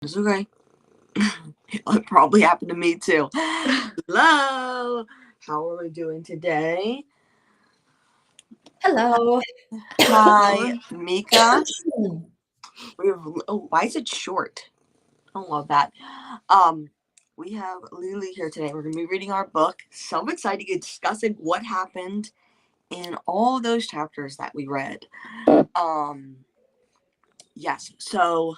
It's okay. It probably happened to me too. Hello. How are we doing today? Hello. Hi, Mika. We have. Oh, why is it short? I don't love that. Um, we have Lily here today. We're gonna be reading our book. So excited to discussing what happened in all those chapters that we read. Yes. So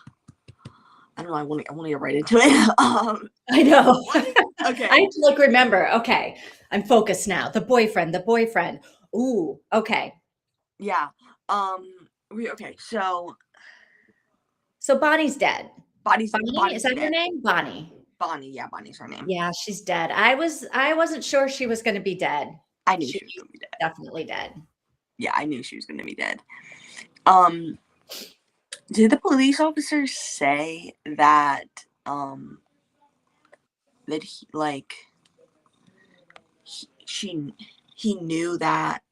I don't know. I want to get right into it. I know. Okay. I have to remember. Okay. I'm focused now. The boyfriend. Ooh, okay. Yeah. Okay. So So Bonnie's dead. Bonnie's Bonnie, is that her dead. name? Bonnie. Bonnie. Yeah, Bonnie's her name. Yeah, she's dead. I wasn't sure she was going to be dead. I knew She's she was gonna be dead. definitely dead. Yeah, I knew she was gonna be dead. Um, did the police officers say that that he knew that?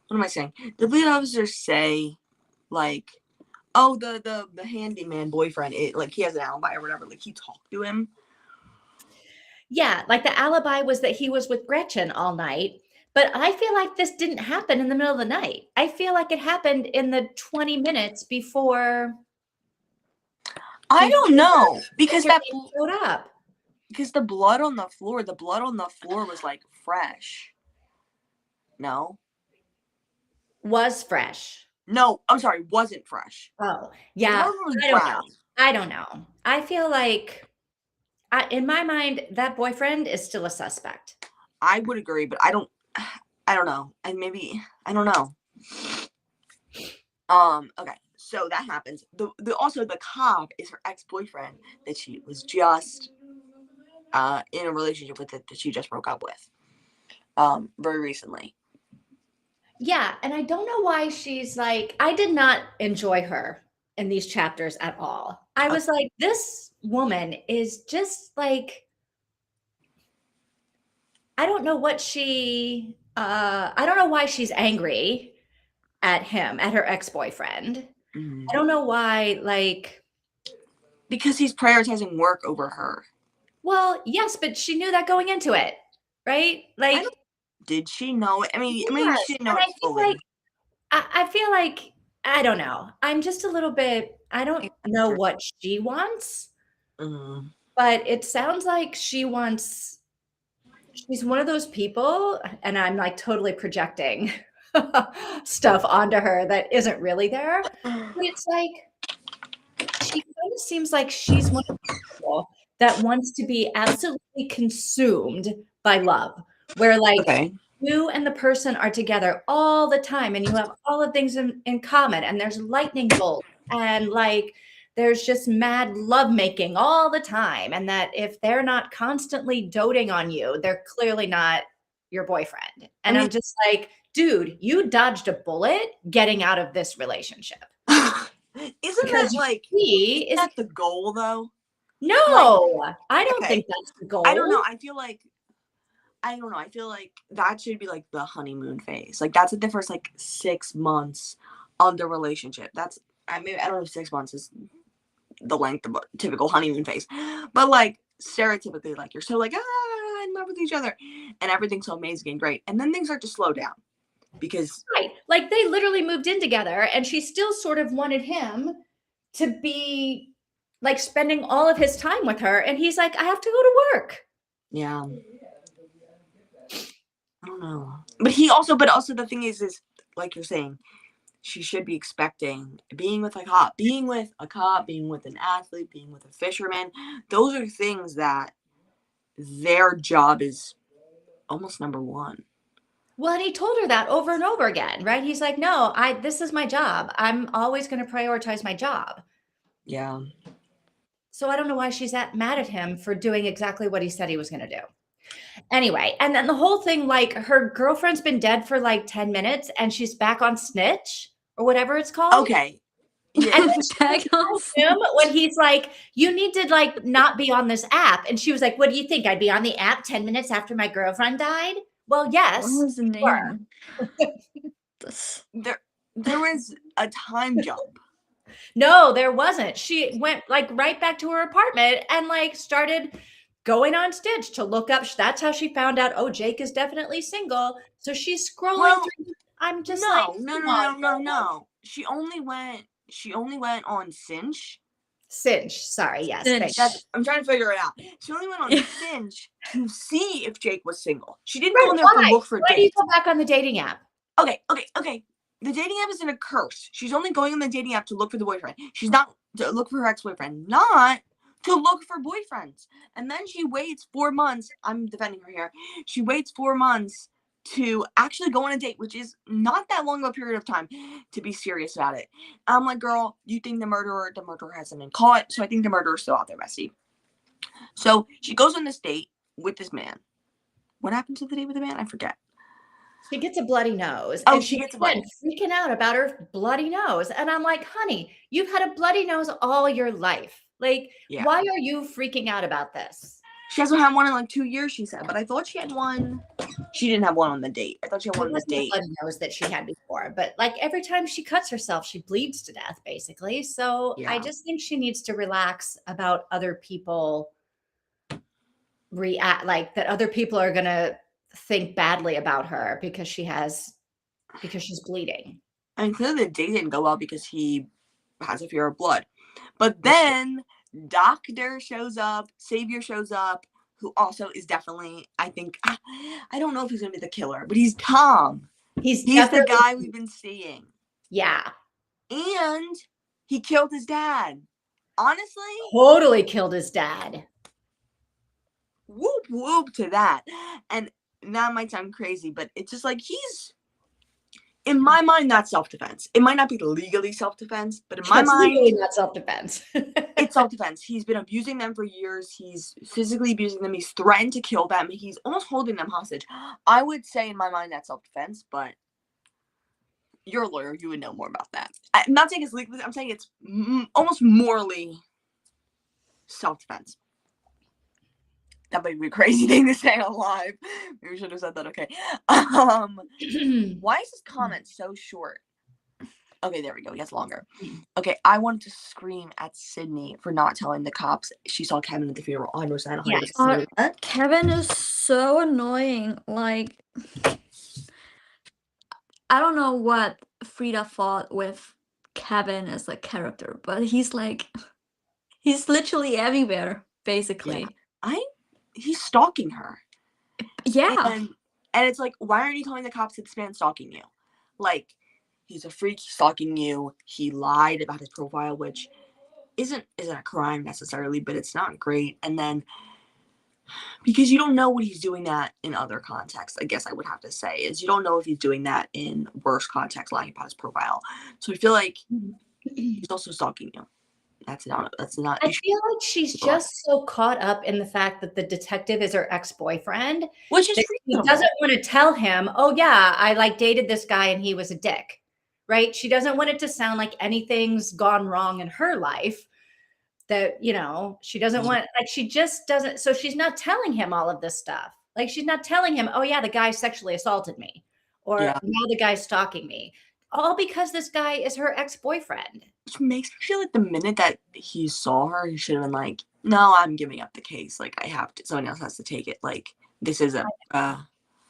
What am I saying? The police officers say like, oh, the handyman boyfriend, he has an alibi or whatever. Like he talked to him. Yeah, like the alibi was that he was with Gretchen all night. But I feel like this didn't happen in the middle of the night. I feel like it happened in the 20 minutes before. I don't know because What's her name showed up. because the blood on the floor was like fresh. No. Was fresh. No, I'm sorry, wasn't fresh. Oh, yeah. Was I don't know. brown. I don't know. I feel like, in my mind, that boyfriend is still a suspect. I would agree, but I don't know. I don't know. Okay. So that happens. Also the cop is her ex-boyfriend that she was just in a relationship with that she just broke up with. Very recently. Yeah, and I don't know why she's like, I did not enjoy her in these chapters at all. I was like, this woman is just like, I don't know what I don't know why she's angry at him, at her ex-boyfriend. Mm-hmm. I don't know why, because he's prioritizing work over her. Well, yes, but she knew that going into it, right? Like, did she know it? I mean, yes, she didn't know and it fully. I feel like, I don't know. I'm just a little bit, I don't know what she wants, but it sounds like she's one of those people, and I'm like totally projecting stuff onto her that isn't really there. But it's like, she kind of seems like she's one of the people that wants to be absolutely consumed by love, where you and the person are together all the time and you have all the things in common, and there's lightning bolts and there's just mad lovemaking all the time, and that if they're not constantly doting on you, they're clearly not your boyfriend. And I'm just like, dude, you dodged a bullet getting out of this relationship. Isn't that the goal though? No, I don't think that's the goal. I don't know. I feel like that should be like the honeymoon phase. Like that's the first 6 months of the relationship. I don't know if 6 months is the length of a typical honeymoon phase, but stereotypically, you're so in love with each other and everything's so amazing and great, and then things start to slow down because they literally moved in together, and she still sort of wanted him to be spending all of his time with her, and he's like, I have to go to work. Yeah. I don't know. But also the thing is like you're saying, she should be expecting being with a cop, being with an athlete, being with a fisherman. Those are things that their job is almost number one. Well, and he told her that over and over again, right? He's like, no, this is my job. I'm always going to prioritize my job. Yeah. So I don't know why she's that mad at him for doing exactly what he said he was going to do. Anyway, and then the whole thing, her girlfriend's been dead for 10 minutes and she's back on Snitch or whatever it's called. Okay. Yeah. And him when he's like, you need to not be on this app. And she was like, what do you think? I'd be on the app 10 minutes after my girlfriend died? Well, yes. What was the name? There was a time jump. No, there wasn't. She went like right back to her apartment and like started going on Stitch to look up. That's how she found out, oh, Jake is definitely single. So she's scrolling Well, through. I'm just like, no, no, come no, on, no, no, girl. no. She only went on Cinch. Cinch. Sorry. Yes. Thank That's, Cinch. I'm trying to figure it out. She only went on Yeah. Cinch to see if Jake was single. She didn't Right, go in there to why? look for Why do you dates. go back on the dating app? Okay. The dating app isn't a curse. She's only going on the dating app to look for the boyfriend. She's not to look for her ex-boyfriend, not to look for boyfriends. And then she waits 4 months. I'm defending her here. She waits 4 months to actually go on a date, which is not that long of a period of time to be serious about it. I'm like, girl, you think the murderer hasn't been caught, so I think the murderer's still out there, Bessie. So she goes on this date with this man. What happened to the date with the man? I forget. She gets a bloody nose. Oh, And she she's gets a bloody freaking out about her bloody nose. And I'm like, honey, you've had a bloody nose all your life. Like, Yeah. why are you freaking out about this? She hasn't had one in like 2 years, she said. But I thought she had one. She didn't have one on the date. I thought she had one on the It wasn't date. a bloody nose that she had before, but like every time she cuts herself, she bleeds to death, basically. So I Yeah. just think she needs to relax about other people react, like that other people are gonna think badly about her because she's bleeding. I mean, clearly the date didn't go well because he has a fear of blood. But then Doctor shows up, Savior shows up, who also is definitely, I think, I don't know if he's going to be the killer, but he's Tom. He's the definitely, guy we've been seeing. yeah, And he killed his dad. Honestly, totally killed his dad. whoop whoop to that. And that might sound crazy, but it's just like in my mind, that's self-defense. It might not be legally self-defense, but in my mind, legally not self-defense. it's self-defense. He's been abusing them for years. He's physically abusing them. He's threatened to kill them. He's almost holding them hostage. I would say in my mind that's self-defense, but you're a lawyer. You would know more about that. I'm not saying it's legally. I'm saying it's almost morally self-defense. That might be a crazy thing to say on live. Maybe we should have said that. Okay. Why is this comment so short? Okay, there we go. It gets longer. Okay, I wanted to scream at Sydney for not telling the cops she saw Kevin at the funeral. 100%. Yes. Kevin is so annoying. Like, I don't know what Freida thought with Kevin as a character, but he's literally everywhere, basically. Yeah. He's stalking her. Yeah. And it's like, why aren't you telling the cops that this man's stalking you? Like, he's a freak, he's stalking you. He lied about his profile, which isn't a crime necessarily, but it's not great. And then, because you don't know what he's doing that in other contexts, I guess I would have to say, is you don't know if he's doing that in worse contexts, lying about his profile. So I feel like he's also stalking you. That's not. I feel like she's just so caught up in the fact that the detective is her ex-boyfriend, which is she doesn't want to tell him, oh yeah, I like dated this guy and he was a dick, right? She doesn't want it to sound like anything's gone wrong in her life, that, you know, she doesn't want, like, she just doesn't, so she's not telling him all of this stuff. Like, she's not telling him, oh yeah, the guy sexually assaulted me, or now the guy's stalking me. All because this guy is her ex-boyfriend. Which makes me feel like the minute that he saw her, he should have been like, no, I'm giving up the case. Like, I have to, someone else has to take it. Like, this isn't, and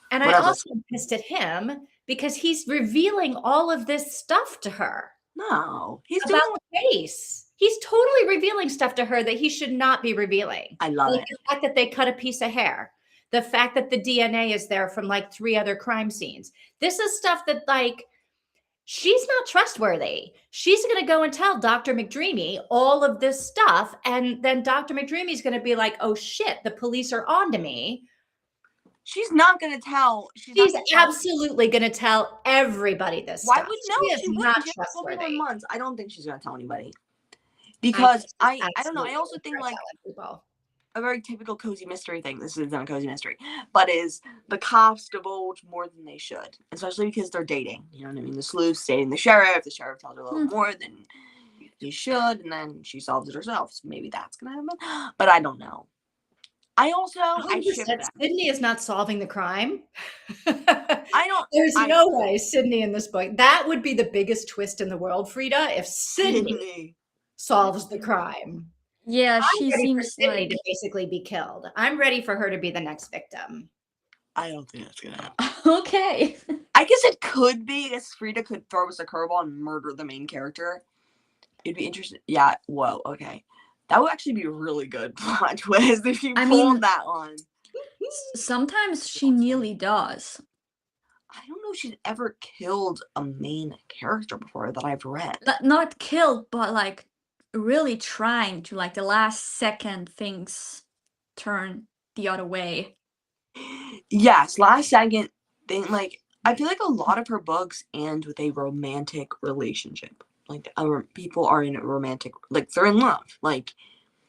whatever. I also pissed at him because he's revealing all of this stuff to her. No, he's about the case. He's totally revealing stuff to her that he should not be revealing. I love it. The fact that they cut a piece of hair. The fact that the DNA is there from like 3 other crime scenes. This is stuff that, like, she's not trustworthy. She's going to go and tell Dr. McDreamy all of this stuff. And then Dr. McDreamy's going to be like, oh shit, the police are on to me. She's not going to tell. She's absolutely going to tell everybody this stuff. Why would no? She not wouldn't. trustworthy. Months. I don't think she's going to tell anybody. Because I don't know. I also think like a very typical cozy mystery thing. This isn't a cozy mystery, but is the cops divulge more than they should, especially because they're dating. You know what I mean? The sleuth's dating the sheriff. The sheriff tells her a little more than he should, and then she solves it herself. So maybe that's gonna happen, but I don't know. I ship said them. Sydney is not solving the crime. There's no way Sydney in this book. That would be the biggest twist in the world, Frida, if Sydney solves the crime. Yeah, I'm she ready for seems Sydney like to basically be killed. I'm ready for her to be the next victim. I don't think that's gonna happen. okay. I guess it could be, because Frida could throw us a curveball and murder the main character. It'd be interesting. Yeah, whoa, okay. That would actually be a really good plot twist if you pulled that one. Sometimes she nearly does. I don't know if she's ever killed a main character before that I've read. Not killed, but like really trying to, like, the last second things turn the other way. Yes, last second thing, like, I feel like a lot of her books end with a romantic relationship. Like, people are in a romantic, like, they're in love. Like,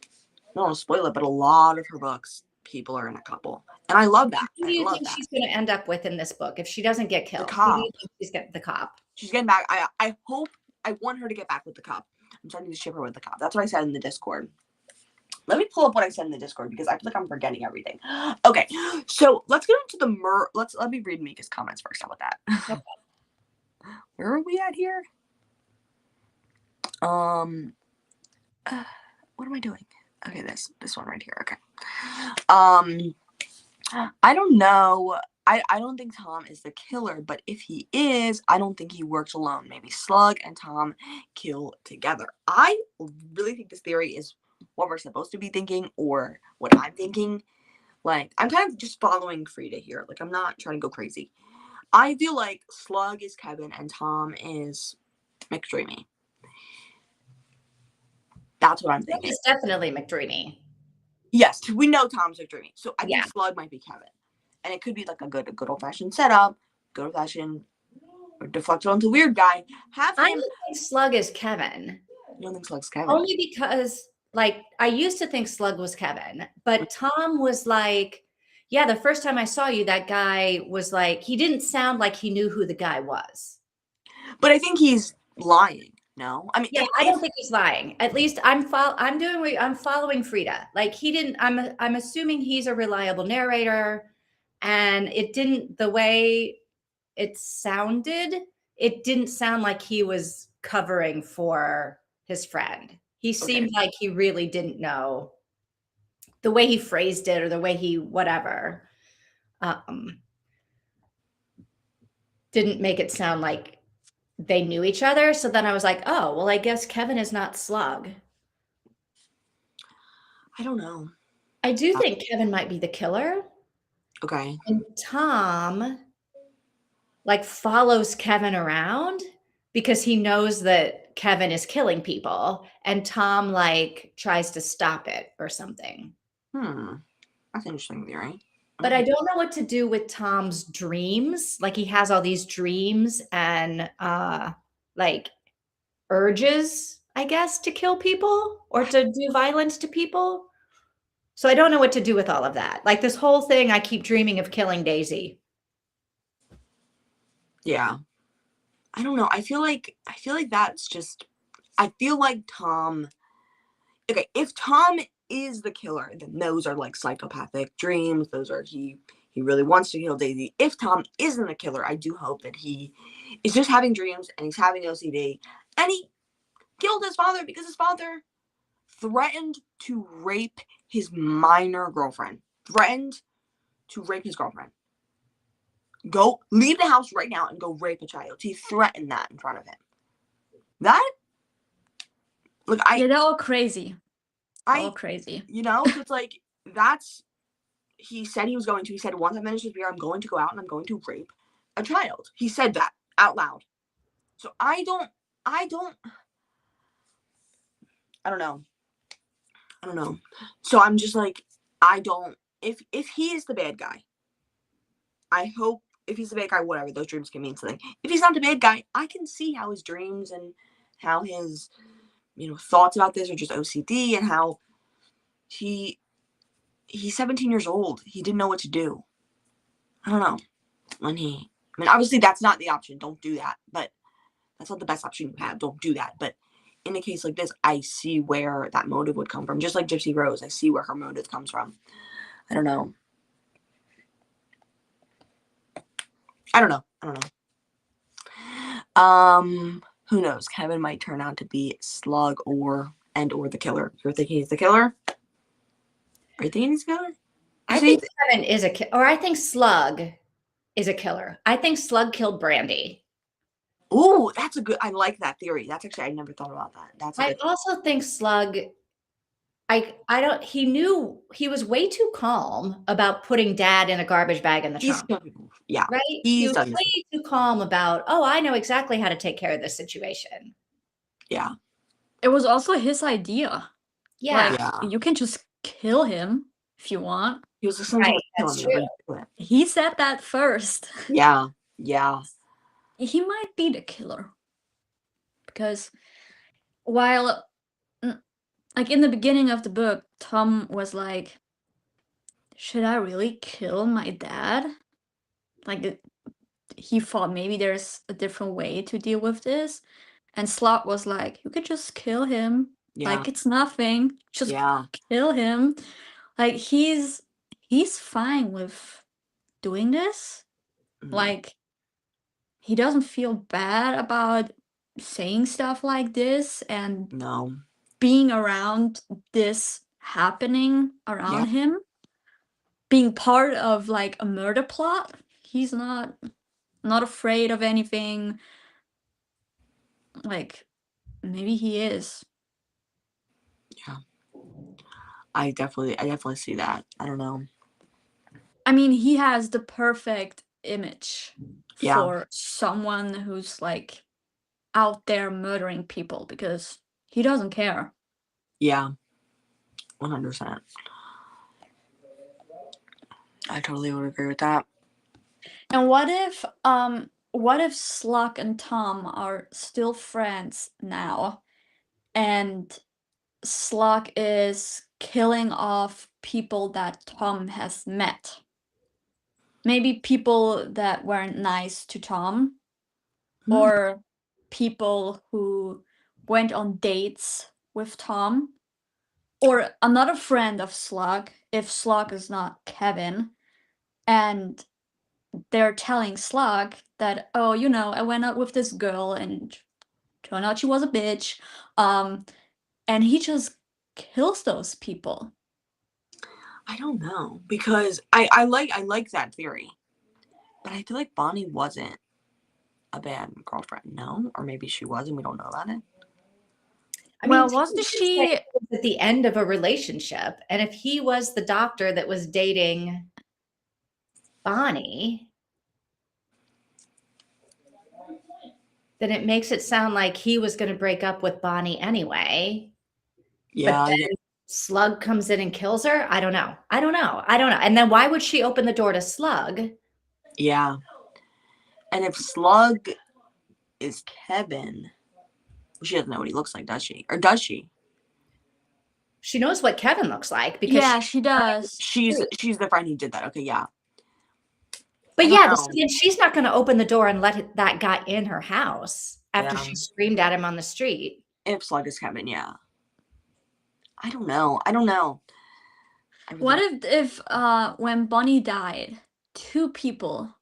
I don't want to spoil it, but a lot of her books, people are in a couple. And I love that. Who do you think she's going to end up with in this book if she doesn't get killed? The cop. Who do you think she's getting? The cop. She's getting back. I hope, I want her to get back with the cop. I'm starting to ship her with the cop. That's what I said in the Discord. Let me pull up what I said in the Discord, because I feel like I'm forgetting everything. Okay, so let's get into the let me read Mika's comments first. How about that? Okay. Where are we at here? What am I doing? Okay, this one right here. Okay. I don't know. I don't think Tom is the killer, but if he is, I don't think he works alone. Maybe Slug and Tom kill together. I really think this theory is what we're supposed to be thinking, or what I'm thinking. Like, I'm kind of just following Frida here. Like, I'm not trying to go crazy. I feel like Slug is Kevin and Tom is McDreamy. That's what I'm thinking. It's definitely McDreamy. Yes, we know Tom's McDreamy. So I Yeah. think Slug might be Kevin. And it could be like a good old-fashioned setup, good old-fashioned deflect onto weird guy. Have him. I don't think Slug is Kevin. I don't think Slug's Kevin. Only because, like, I used to think Slug was Kevin, but Tom was like, yeah, the first time I saw you, that guy was like, he didn't sound like he knew who the guy was. But I think he's lying. No, I mean, yeah, I don't think he's lying. At least I'm following Frida. Like, he didn't. I'm assuming he's a reliable narrator, and it didn't, the way it sounded, it didn't sound like he was covering for his friend. He seemed like he really didn't know, the way he phrased it or the way he whatever. Didn't make it sound like they knew each other. So then I was like, oh, well, I guess Kevin is not Slug. I don't know. I do think Kevin might be the killer. Okay. And Tom, like, follows Kevin around because he knows that Kevin is killing people, and Tom, like, tries to stop it or something. That's an interesting theory. But I don't know what to do with Tom's dreams. Like, he has all these dreams and like urges, I guess, to kill people or to do violence to people. So I don't know what to do with all of that. Like, this whole thing, I keep dreaming of killing Daisy. Yeah. I don't know. I feel like that's just, I feel like Tom, okay, if Tom is the killer, then those are like psychopathic dreams. Those are, he really wants to kill Daisy. If Tom isn't a killer, I do hope that he is just having dreams and he's having OCD, and he killed his father because his father threatened to rape his minor girlfriend. Threatened to rape his girlfriend. Go, leave the house right now and go rape a child. He threatened that in front of him. That, look, yeah, they're all crazy. All crazy. You know, it's like, that's, he said he was going to. He said, once I finish this beer, I'm going to go out and I'm going to rape a child. He said that out loud. So I don't know. So I'm just like, if he is the bad guy, I hope, if he's the bad guy, whatever, those dreams can mean something. If he's not the bad guy, I can see how his dreams and how his, thoughts about this are just OCD, and how he's 17 years old. He didn't know what to do. I don't know. Obviously that's not the option. Don't do that. But that's not the best option you have. Don't do that. But in a case like this, I see where that motive would come from. Just like Gypsy Rose, I see where her motive comes from. I don't know. Who knows? Kevin might turn out to be Slug or the killer. You're thinking he's the killer? Are you thinking he's the killer? I think Kevin is or I think Slug is a killer. I think Slug killed Brandy. Ooh, that's a good. I like that theory. That's actually I never thought about that. That's. I also think Slug. I don't. He knew he was way too calm about putting Dad in a garbage bag in the trunk. Yeah, right. He was way too calm about. Oh, I know exactly how to take care of this situation. Yeah. It was also his idea. Yeah. Like, you can just kill him if you want. He was just right. That's true. He said that first. Yeah. Yeah. He might be the killer. Because while, like, in the beginning of the book, Tom was like, should I really kill my dad? Like, he thought maybe there's a different way to deal with this. And Slot was like, you could just kill him. Yeah. Like, it's nothing. Just kill him. Like, he's fine with doing this. Like, he doesn't feel bad about saying stuff like this and being around this happening around him. Being part of, like, a murder plot. He's not afraid of anything. Like, maybe he is. Yeah. I definitely see that. I don't know. I mean, he has the perfect image for someone who's, like, out there murdering people because he doesn't care. Yeah. 100%. I totally would agree with that. And what if Sluck and Tom are still friends now and Sluck is killing off people that Tom has met? Maybe people that weren't nice to Tom, or people who went on dates with Tom, or another friend of Slug, if Slug is not Kevin, and they're telling Slug that, oh, you know, I went out with this girl and turned out she was a bitch, and he just kills those people. I don't know, because I like that theory, but I feel like Bonnie wasn't a bad girlfriend, no? Or maybe she was and we don't know about it. I mean, wasn't she at the end of a relationship? And if he was the doctor that was dating Bonnie, then it makes it sound like he was going to break up with Bonnie anyway. Yeah. But then Slug comes in and kills her. I don't know. And then why would she open the door to Slug? Yeah. And if Slug is Kevin, she doesn't know what he looks like, does she? Or does she? She knows what Kevin looks like because she does. She's the friend who did that. Okay, yeah. But yeah, she's not going to open the door and let that guy in her house after she screamed at him on the street. If Slug is Kevin, yeah. I don't know. What if when Bonnie died, 2 people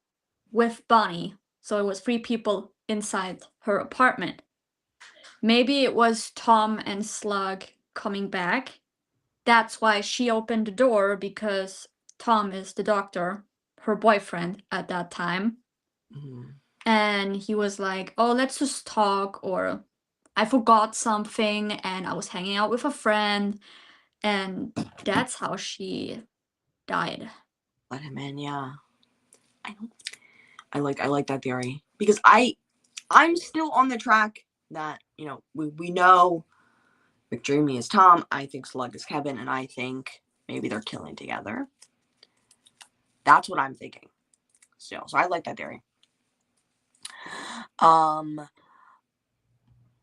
with Bonnie, so it was 3 people inside her apartment. Maybe it was Tom and Slug coming back. That's why she opened the door, because Tom is the doctor, her boyfriend at that time. And he was like, oh, let's just talk, or I forgot something and I was hanging out with a friend, and that's how she died. Let him in, yeah. I like that theory, because I'm still on the track that, you know, we know McDreamy is Tom, I think Slug is Kevin, and I think maybe they're killing together. That's what I'm thinking still. So I like that theory.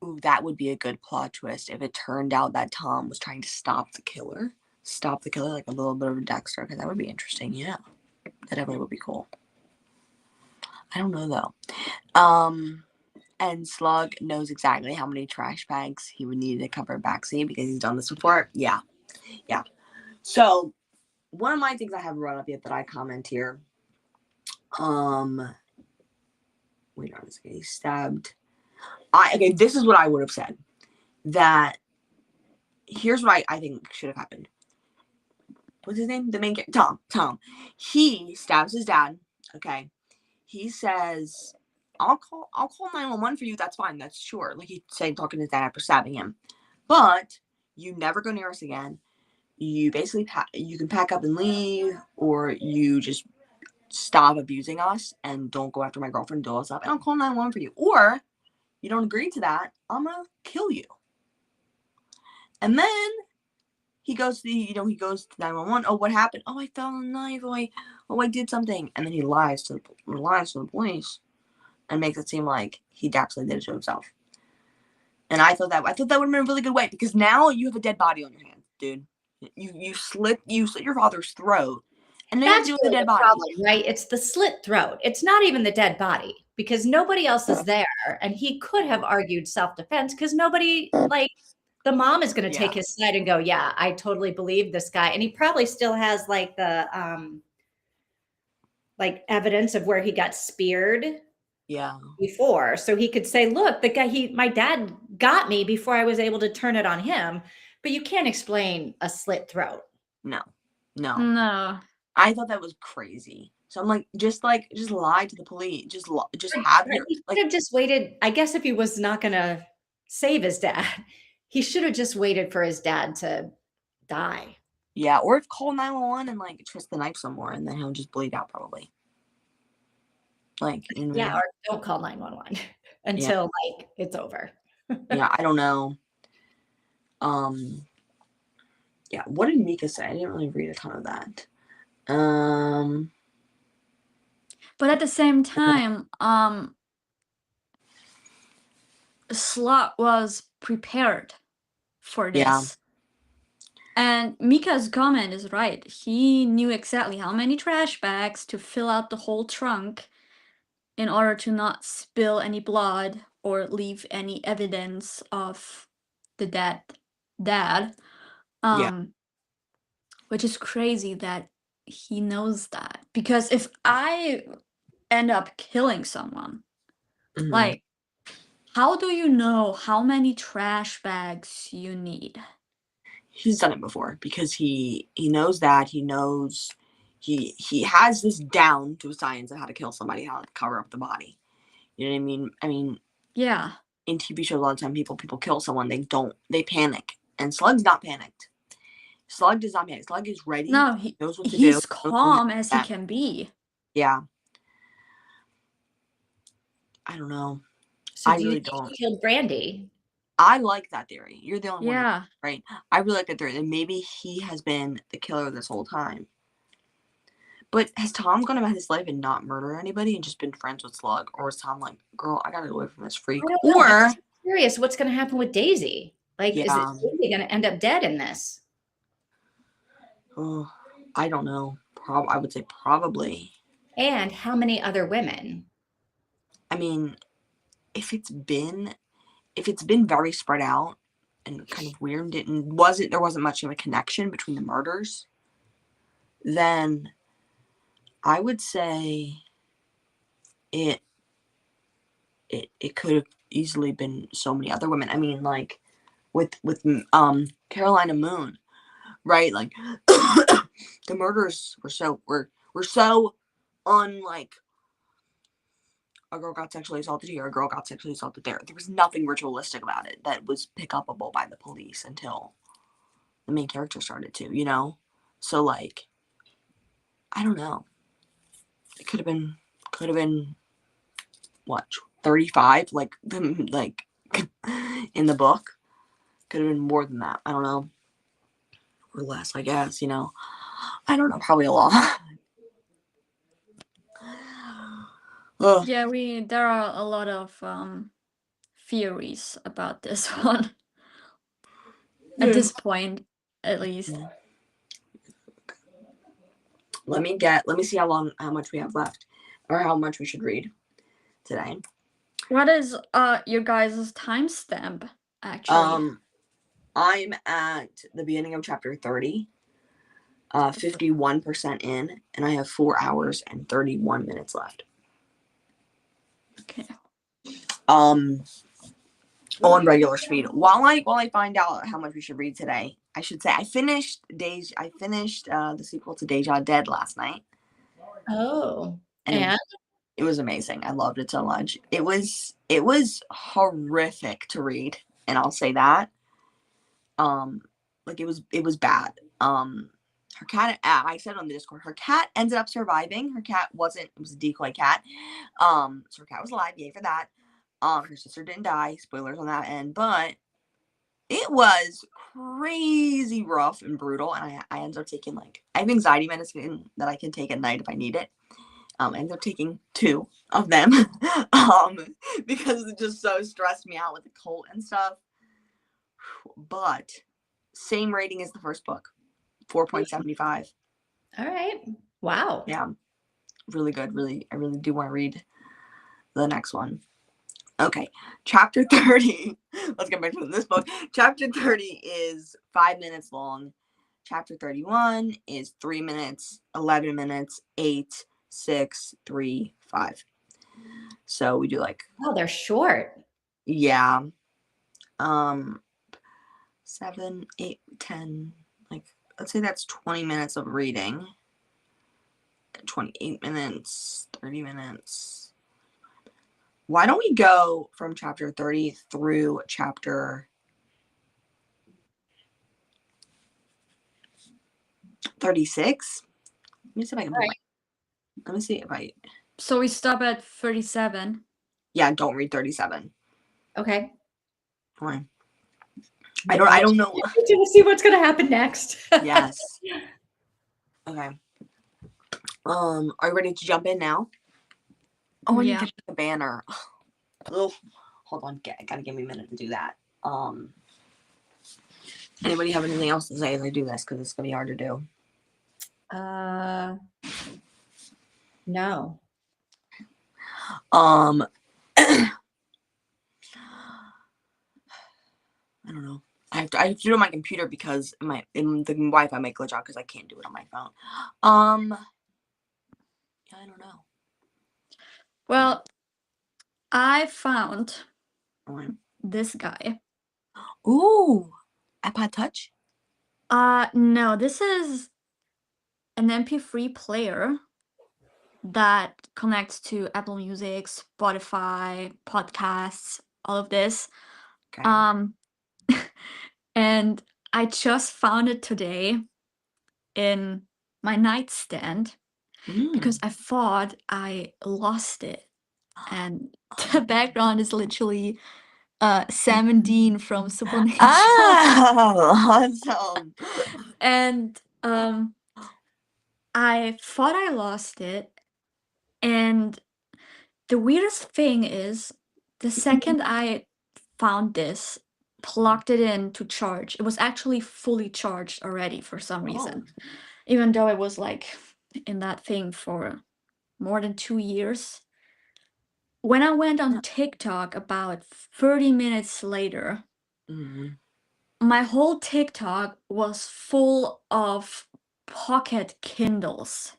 Ooh, that would be a good plot twist if it turned out that Tom was trying to stop the killer, like a little bit of a Dexter, because that would be interesting. Yeah, that definitely would be cool. I don't know though. And Slug knows exactly how many trash bags he would need to cover a backseat because he's done this before. Yeah. So one of my things I haven't brought up yet that I comment here. Wait on a second. He stabbed. Okay, this is what I would have said. That here's what I think should have happened. What's his name? The main character, Tom. He stabs his dad. Okay. He says, I'll call 911 for you. That's fine. That's sure. Like he's saying, talking to his dad after stabbing him. But you never go near us again. You basically you can pack up and leave, or you just stop abusing us and don't go after my girlfriend, do us up, and I'll call 911 for you. Or you don't agree to that, I'm gonna kill you. And then he goes to he goes to 911. Oh, what happened? Oh, I fell on a knife. Oh, I did something. And then he lies to the police and makes it seem like he actually did it to himself. And I thought that would have been a really good way, because now you have a dead body on your hands, dude. You slit your father's throat, and then That's you do really the dead the body. problem, right? It's the slit throat. It's not even the dead body, because nobody else is there, and he could have argued self-defense because nobody, like, the mom is going to take his side and go, yeah, I totally believe this guy, and he probably still has like the like evidence of where he got speared before, so he could say, look, the guy, my dad got me before I was able to turn it on him. But you can't explain a slit throat. No. I thought that was crazy. So I'm like, just lie to the police. Just have your. He should have just waited. I guess if he was not going to save his dad, he should have just waited for his dad to die. Yeah, or if call 911 and like twist the knife somewhere, and then he'll just bleed out probably. Like, or don't call 911 until like it's over. Yeah, I don't know. Yeah, what did Mika say? I didn't really read a ton of that. But at the same time, Slot was prepared for this. Yeah. And Mika's comment is right. He knew exactly how many trash bags to fill out the whole trunk in order to not spill any blood or leave any evidence of the dead dad. Which is crazy that he knows that. Because if I end up killing someone, like, how do you know how many trash bags you need? He's done it before, because he knows that. He knows he has this down to a science of how to kill somebody, how to cover up the body. You know what I mean? I mean, yeah. In TV shows, a lot of time people kill someone, they panic, and Slug's not panicked. Slug does not panic. Slug is ready. No, he knows what to do. He's calm as he can be. Yeah. I don't know. So I really don't. He killed Brandy. I like that theory. You're the only one, right? I really like that theory. And maybe he has been the killer this whole time. But has Tom gone about his life and not murder anybody and just been friends with Slug? Or is Tom like, girl, I gotta go away from this freak? Or I'm curious what's gonna happen with Daisy. Like, is Daisy gonna end up dead in this? Oh, I don't know. I would say probably. And how many other women? I mean, if it's been very spread out and kind of weird, there wasn't much of a connection between the murders, then I would say it could have easily been so many other women. I mean, like with Carolina Moon, right? Like the murders were so unlike a girl got sexually assaulted here, a girl got sexually assaulted there. There was nothing ritualistic about it that was pick upable by the police until the main character started to, you know? So like, I don't know. It could have been what, 35, like in the book. Could have been more than that. I don't know. Or less, I guess, you know. I don't know, probably a lot. Yeah, there are a lot of theories about this one. At this point, at least. Let me see how much we have left, or how much we should read today. What is your guys' 51% in, and I have 4 hours and 31 minutes left. Okay. On regular speed. While I find out how much we should read today, I should say I finished the sequel to Deja Dead last night. Oh, and it was amazing. I loved it so much. It was horrific to read, and I'll say that. Like it was bad. Her cat, I said on the Discord, her cat ended up surviving. Her cat it was a decoy cat. So her cat was alive, yay for that. Her sister didn't die, spoilers on that end, but it was crazy rough and brutal, and I ended up taking I have anxiety medicine that I can take at night if I need it. I ended up taking 2 of them because it just so stressed me out with the cold and stuff. But same rating as the first book, 4.75. all right. Wow. Yeah, really good. I really do want to read the next one. Okay, chapter 30. Let's get back to this book. Chapter 30 is 5 minutes long. Chapter 31 is 3 minutes, 11 minutes, 8, 6, 3, 5. So we do Oh, they're short. Yeah. 7, 8, 10. Let's say that's 20 minutes of reading. 28 minutes, 30 minutes. Why don't we go from chapter 30 through chapter 36? Let me see if I can. Let me see if I. So we stop at 37. Yeah, don't read 37. Okay. Why? I don't know. To see what's gonna happen next. Yes. Okay. Are you ready to jump in now? Oh, I need to pick the banner. Oh, hold on. Gotta give me a minute to do that. Anybody have anything else to say as I do this? Because it's gonna be hard to do. No. I don't know. I have to do it on my computer because the Wi-Fi might glitch out because I can't do it on my phone. I don't know. Well, I found this guy. Ooh, iPod Touch? No, this is an MP3 player that connects to Apple Music, Spotify, podcasts, all of this. Okay. And I just found it today in my nightstand because I thought I lost it. And the background is literally Sam and Dean from Supernatural. Oh, awesome. And I thought I lost it. And the weirdest thing is, the second I found this, plugged it in to charge, it was actually fully charged already for some reason. Even though it was in that thing for more than 2 years. When I went on TikTok about 30 minutes later, my whole TikTok was full of pocket Kindles.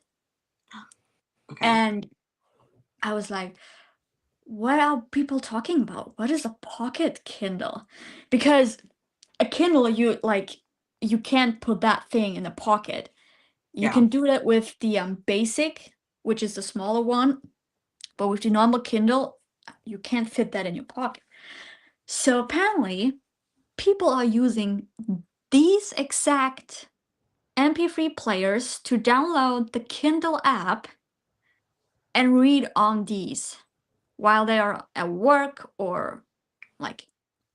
Okay. And I was like, what are people talking about? What is a pocket Kindle? Because a Kindle, you can't put that thing in a pocket. You can do that with the basic, which is the smaller one, but with the normal Kindle, you can't fit that in your pocket. So apparently, people are using these exact MP3 players to download the Kindle app and read on these while they are at work or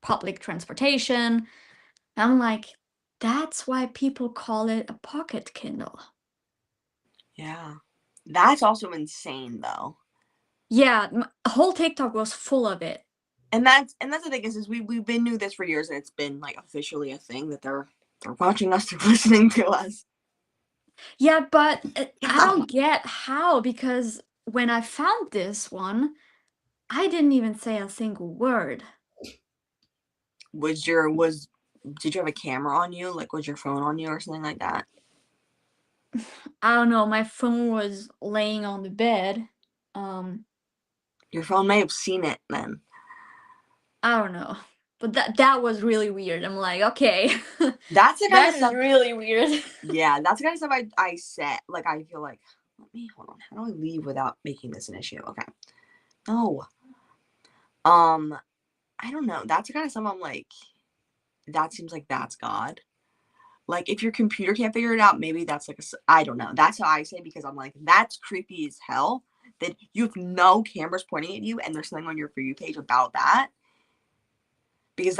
public transportation. I'm like, that's why people call it a pocket Kindle. Yeah. That's also insane, though. Yeah, whole TikTok was full of it. And that's the thing is we've been doing this for years, and it's been officially a thing that they're watching us, they're listening to us. Yeah, but I don't get how, because when I found this one, I didn't even say a single word. Did you have a camera on you? Was your phone on you or something like that? I don't know, my phone was laying on the bed. Um, Your phone may have seen it then. I don't know. But that was really weird. I'm like, okay. That's the kind That of is stuff. really weird. Yeah, that's the kind of stuff I set. Like, I feel like, let me hold on. How do I leave without making this an issue? Okay. No. I don't know. That's the kind of stuff I'm like, that seems like that's God. Like, if your computer can't figure it out, maybe that's like I don't know. That's how I say, because I'm like, that's creepy as hell. That you have no cameras pointing at you and there's something on your For You page about that. Because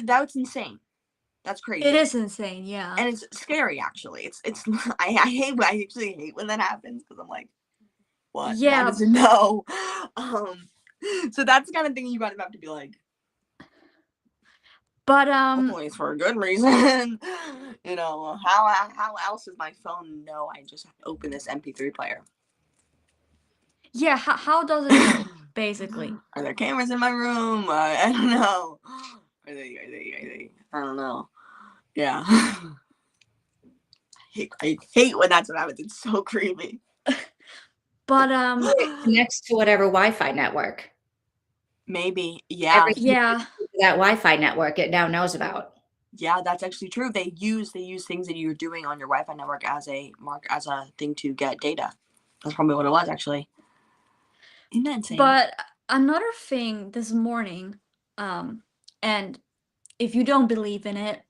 that's insane. That's crazy. It is insane, yeah. And it's scary, actually. It's I actually hate when that happens, because I'm like, what? Yeah. That is a no. So that's the kind of thing you gotta have to be like, But hopefully it's for a good reason. You know, how else does my phone know I just open this MP3 player? yeah, how does it know, basically? Are there cameras in my room? I don't know. Are they? I don't know. Yeah. I hate when that's what happens. It's so creepy. But It connects to whatever Wi-Fi network. Maybe. Yeah. Everything yeah. that Wi-Fi network it now knows about. Yeah, that's actually true. They use things that you're doing on your Wi-Fi network as a thing to get data. That's probably what it was, actually. Isn't that insane? But another thing this morning, and if you don't believe in it,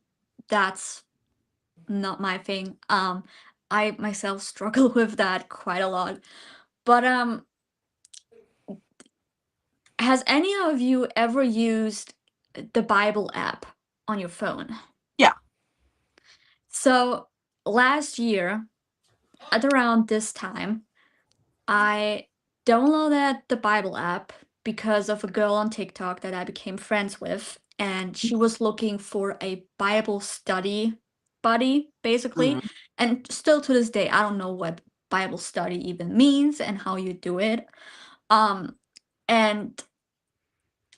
that's not my thing. I myself struggle with that quite a lot. But has any of you ever used the Bible app on your phone? Yeah. So last year, at around this time, I downloaded the Bible app because of a girl on TikTok that I became friends with, and she was looking for a Bible study buddy, basically. Mhm. And still to this day, I don't know what Bible study even means and how you do it. And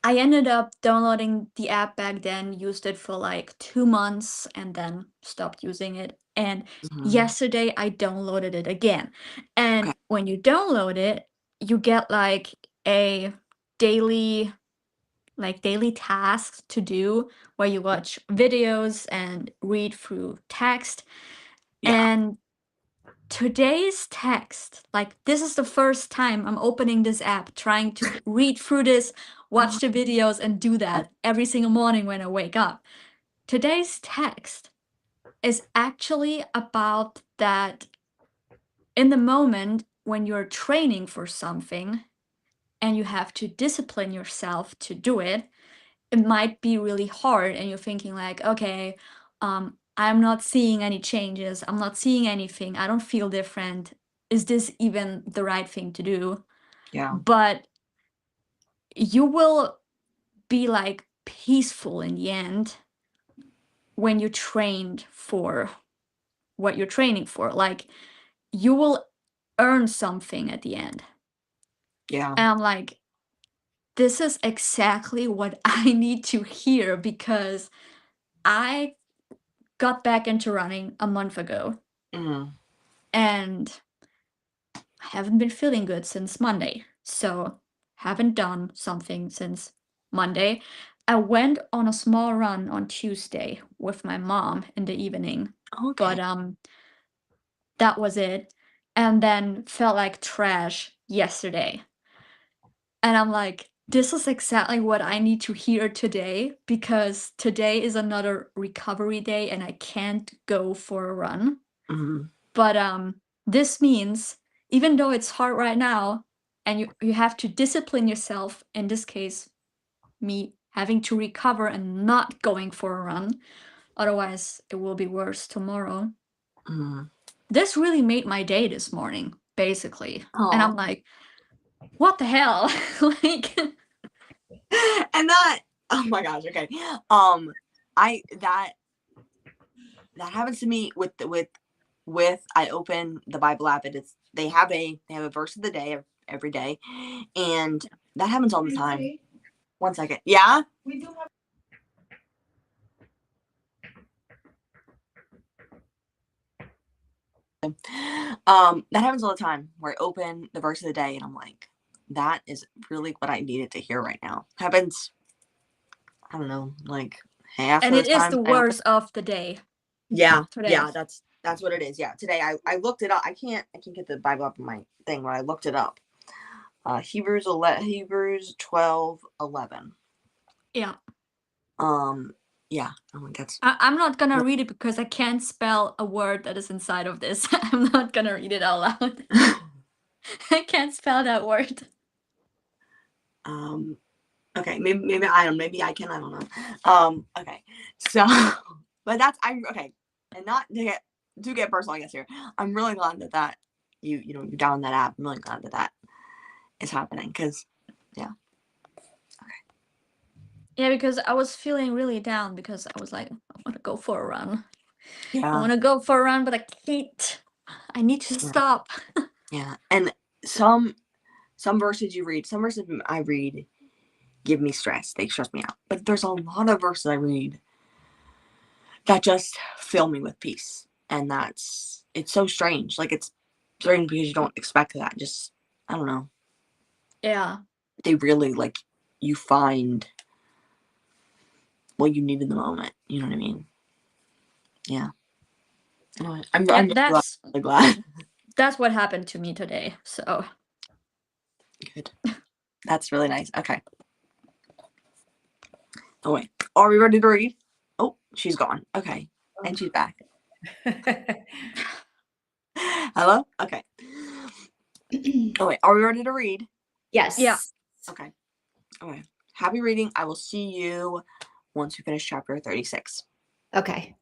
I ended up downloading the app back then, used it for like 2 months, and then stopped using it. And Mhm. yesterday I downloaded it again. Okay. And when you download it, you get like a daily daily tasks to do where you watch videos and read through text. Yeah. And today's text, like this is the first time I'm opening this app, trying to read through this, watch the videos, and do that every single morning when I wake up. Today's text is actually about that in the moment when you're training for something and you have to discipline yourself to do it, it might be really hard and you're thinking like, okay, I'm not seeing any changes, I'm not seeing anything, I don't feel different, is this even the right thing to do? Yeah. But you will be like peaceful in the end when you trained for what you're training for. Like you will earn something at the end. Yeah. And I'm like, this is exactly what I need to hear, because I got back into running a month ago Mhm. and I haven't been feeling good since Monday. So, haven't done something since Monday. I went on a small run on Tuesday with my mom in the evening, Okay. but that was it. And then felt like trash yesterday. And I'm like, this is exactly what I need to hear today, because today is another recovery day and I can't go for a run. Mhm. But this means even though it's hard right now and you have to discipline yourself, in this case, me having to recover and not going for a run, otherwise it will be worse tomorrow. Mhm. This really made my day this morning, basically. And I'm Oh. like, what the hell? Like And that, oh my gosh, okay. I that happens to me with I open the Bible app, and they have a verse of the day every day, and that happens all the time. 1 second. Yeah. That happens all the time where I open the verse of the day and I'm like, that is really what I needed to hear right now. Happens, I don't know, like half And of it the is time the I open. worst of the day Yeah, today. that's what it is. Yeah, today I looked it up. I can't get the Bible up in my thing, but I looked it up. Hebrews 12:11. Yeah. Yeah. I'm like, that's I'm not gonna read it because I can't spell a word that is inside of this. I'm not gonna read it out loud. I can't spell that word. okay, maybe I don't, maybe I can, I don't know. Okay, so, but okay, and not to get personal, I guess here. I'm really glad that you download that app. I'm really glad that is happening because, yeah. Yeah, because I was feeling really down because I was like, I want to go for a run. I Yeah, want to go for a run, but I can't. I need to stop. yeah, and some verses I read give me stress. They stress me out. But there's a lot of verses I read that just fill me with peace. And it's so strange. Like, it's strange because you don't expect that. Just, I don't know. Yeah. They really, like, you find what you need in the moment. You know what I mean? Yeah. Anyway, I'm Yeah, really glad. that's what happened to me today. So Good. That's really nice. Okay. Oh, wait. Are we ready to read? Oh, she's gone. Okay. And she's back. Hello? Okay. Oh, wait. Are we ready to read? Yes. yeah. Okay. Okay. Happy reading. I will see you once we finish chapter 36. Okay.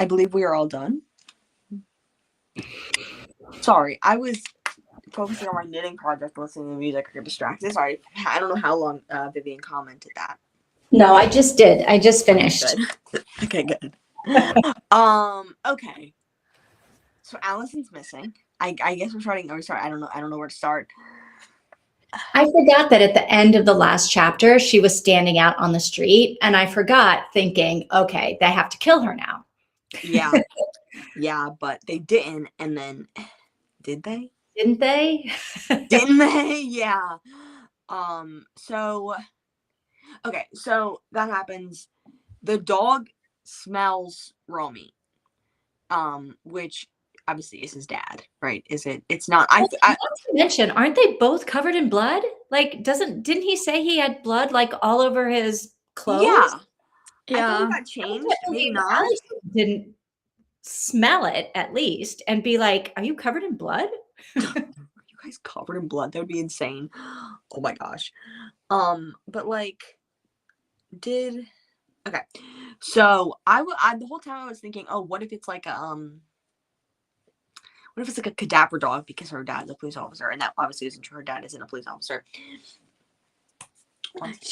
I believe we are all done. Sorry, I was focusing on my knitting project, listening to music. I got distracted. Sorry, I don't know how long Vivian commented that. No, I just did. I just finished. Good. Okay, good. Okay. So Allison's missing. I guess we're starting. Or sorry, I don't know where to start. I forgot that at the end of the last chapter, she was standing out on the street, and I forgot thinking, okay, they have to kill her now. Yeah, yeah, but they didn't. And then, did they? Didn't they? Didn't they? Yeah. So, okay, so that happens. The dog smells raw meat. Which obviously is his dad, right? Is it? It's not. Not to mention, aren't they both covered in blood? Like, didn't he say he had blood like all over his clothes? Yeah. I thought Yeah. that changed. Maybe not. Allison didn't smell it at least and be like, "Are you covered in blood?" Are you guys covered in blood? That would be insane. Oh my gosh. But like, okay. So I the whole time I was thinking, oh, what if it's like a what if it's like a cadaver dog because her dad's a police officer, and that obviously isn't true. Her dad isn't a police officer.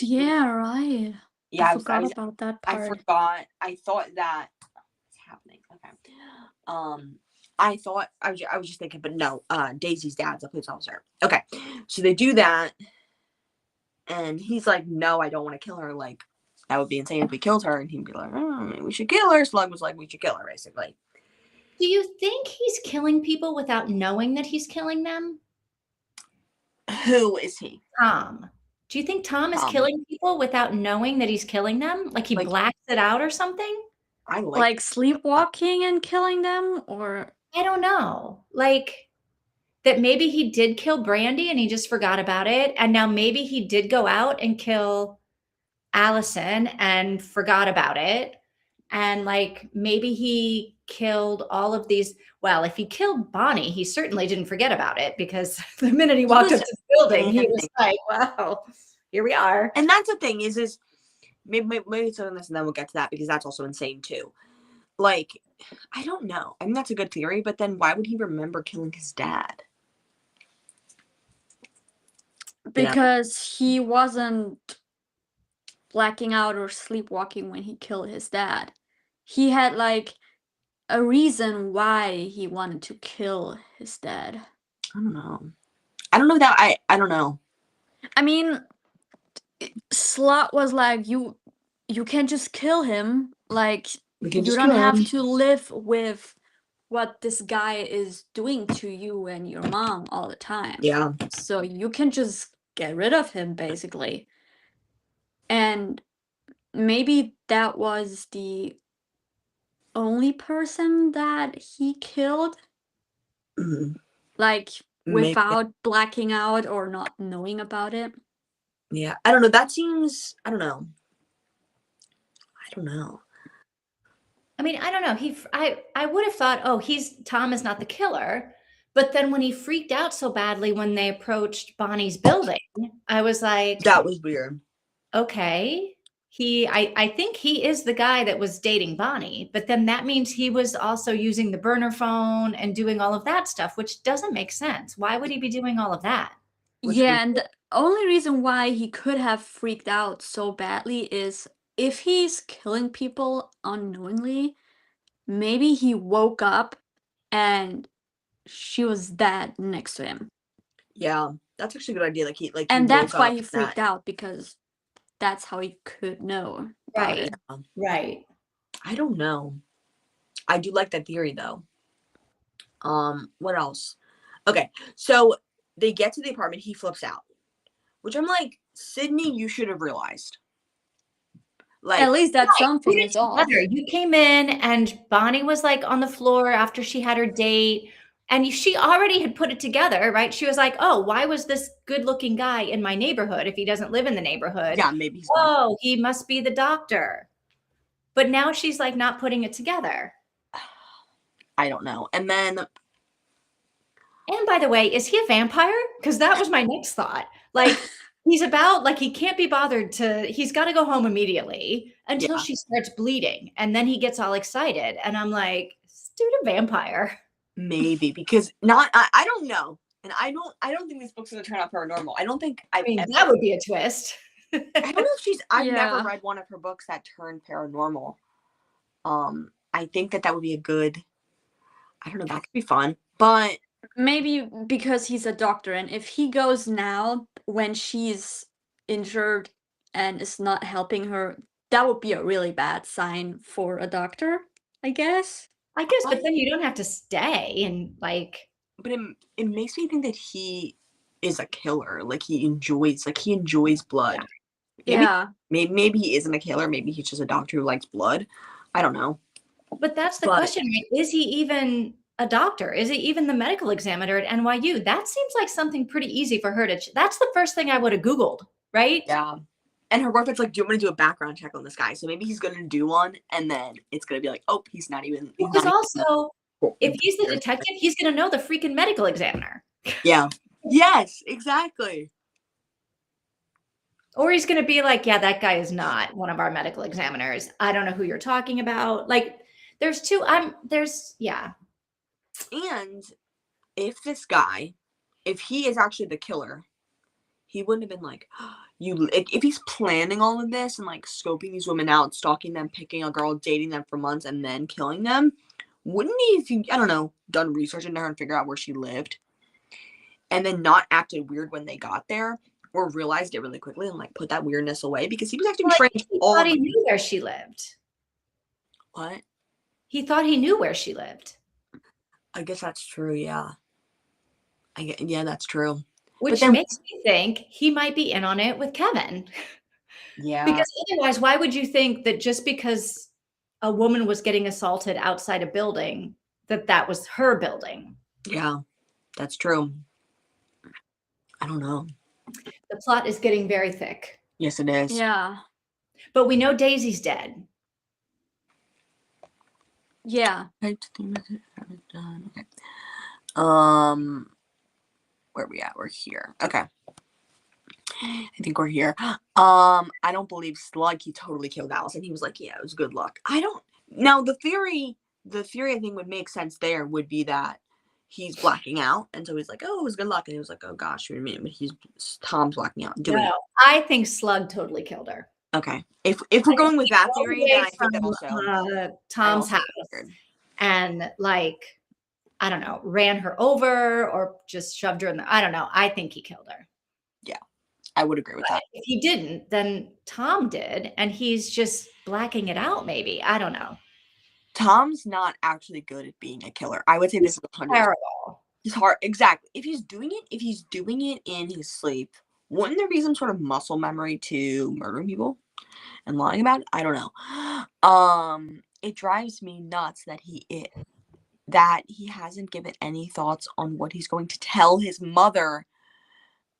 Yeah, right. Yeah, I forgot about that part. I forgot. I thought that what's happening. Okay. I thought I was just thinking, but no. Daisy's dad's a police officer. Okay, so they do that, and he's like, "No, I don't want to kill her. Like, that would be insane if we killed her." And he'd be like, "Oh, maybe we should kill her." Slug was like, "We should kill her," basically. Do you think he's killing people without knowing that he's killing them? Who is he? Tom. Do you think Tom is killing people without knowing that he's killing them? Like he blacks it out or something? I like sleepwalking and killing them, or I don't know. Like that maybe he did kill Brandy and he just forgot about it. And now maybe he did go out and kill Allison and forgot about it. And like maybe he killed all of these. Well, if he killed Bonnie, he certainly didn't forget about it because the minute he walked up to the building, he was like, wow, here we are. And that's the thing is maybe it's on this and then we'll get to that because that's also insane too. Like, I don't know. I mean, that's a good theory, but then why would he remember killing his dad? because he wasn't blacking out or sleepwalking when he killed his dad. He had like a reason why he wanted to kill his dad. I don't know. I don't know that I don't know. I mean, Slot was like, you can't just kill him. Like, you don't have to live with what this guy is doing to you and your mom all the time. Yeah. So you can just get rid of him, basically. And maybe that was the only person that he killed. Mhm. Like, Maybe. without blacking out or not knowing about it. Yeah. I don't know. That seems, I don't know. I mean, I don't know. I would have thought, oh, Tom is not the killer. But then when he freaked out so badly when they approached Bonnie's building, I was like, that was weird. Okay. I think he is the guy that was dating Bonnie, but then that means he was also using the burner phone and doing all of that stuff, which doesn't make sense. Why would he be doing all of that? Yeah, and the only reason why he could have freaked out so badly is if he's killing people unknowingly, maybe he woke up and she was dead next to him. Yeah, that's actually a good idea. And that's why he freaked out, because that's how he could know. Right. Right. I don't know. I do like that theory though. What else? Okay, so they get to the apartment, he flips out. Which I'm like, Sydney, you should have realized. Like, at least that's something is off. You came in and Bonnie was like on the floor after she had her date. And she already had put it together, right? She was like, oh, why was this good-looking guy in my neighborhood if he doesn't live in the neighborhood? Yeah, maybe. He must be the doctor. But now she's like not putting it together. I don't know. And then... And by the way, is he a vampire? Because that was my next thought. Like, He's about like he can't be bothered to. He's got to go home immediately until Yeah. she starts bleeding, and then he gets all excited, and I'm like, "This dude a vampire." Maybe because I don't know. And I don't think this book's gonna turn out paranormal. I don't think I mean, that would be a twist. I don't know if I've never Yeah. read one of her books that turned paranormal. I think that would be a good, I don't know, that could be fun. But Maybe because he's a doctor, and if he goes now when she's injured and is not helping her, that would be a really bad sign for a doctor, I guess. I guess, but then you don't have to stay and like. but it makes me think that he is a killer. Like he enjoys blood. Yeah. Maybe he isn't a killer. Maybe he's just a doctor who likes blood. I don't know. But that's the But- question, right? Is he even a doctor? Is he even the medical examiner at NYU? That seems like something pretty easy for her to. That's the first thing I would have Googled, right? Yeah. And her boyfriend's like, do you want me to do a background check on this guy? So maybe he's gonna do one, and then it's gonna be like, oh, he's not even. Because also, if he's the detective, he's going to know the freaking medical examiner. Yeah. Yes, exactly. Or he's going to be like, yeah, that guy is not one of our medical examiners. I don't know who you're talking about. Like, yeah. And if this guy, if he is actually the killer, he wouldn't have been like, if he's planning all of this and like scoping these women out, stalking them, picking a girl, dating them for months, and then killing them, wouldn't he have, I don't know, done research into her and figure out where she lived, and then not acted weird when they got there, or realized it really quickly and like put that weirdness away because he was acting strange. He thought he knew where she lived. What? He thought he knew where she lived. I guess that's true. Yeah. Yeah, that's true. Which makes me think he might be in on it with Kevin. Yeah. Because otherwise, why would you think that just because a woman was getting assaulted outside a building, that was her building? Yeah, that's true. I don't know. The plot is getting very thick. Yes, it is. Yeah. But we know Daisy's dead. Yeah. Okay. Where are we at? We're here. Okay. I think we're here. I don't believe Slug, he totally killed Allison. He was like, yeah, it was good luck. Now the theory I think would make sense there would be that he's blacking out, and so he's like, oh, it was good luck, and he was like, oh gosh, what do you mean? But Tom's blacking out. No, I think Slug totally killed her. Okay. If we're going with that theory, then I think that also Tom's house and like, I don't know, ran her over or just shoved her in the, I don't know. I think he killed her. Yeah, I would agree with that. If he didn't, then Tom did, and he's just blacking it out. Maybe, I don't know. Tom's not actually good at being a killer. I would say this is 100%. Terrible. He's hard. Exactly. If he's doing it in his sleep, wouldn't there be some sort of muscle memory to murdering people and lying about it? I don't know. It drives me nuts that he hasn't given any thoughts on what he's going to tell his mother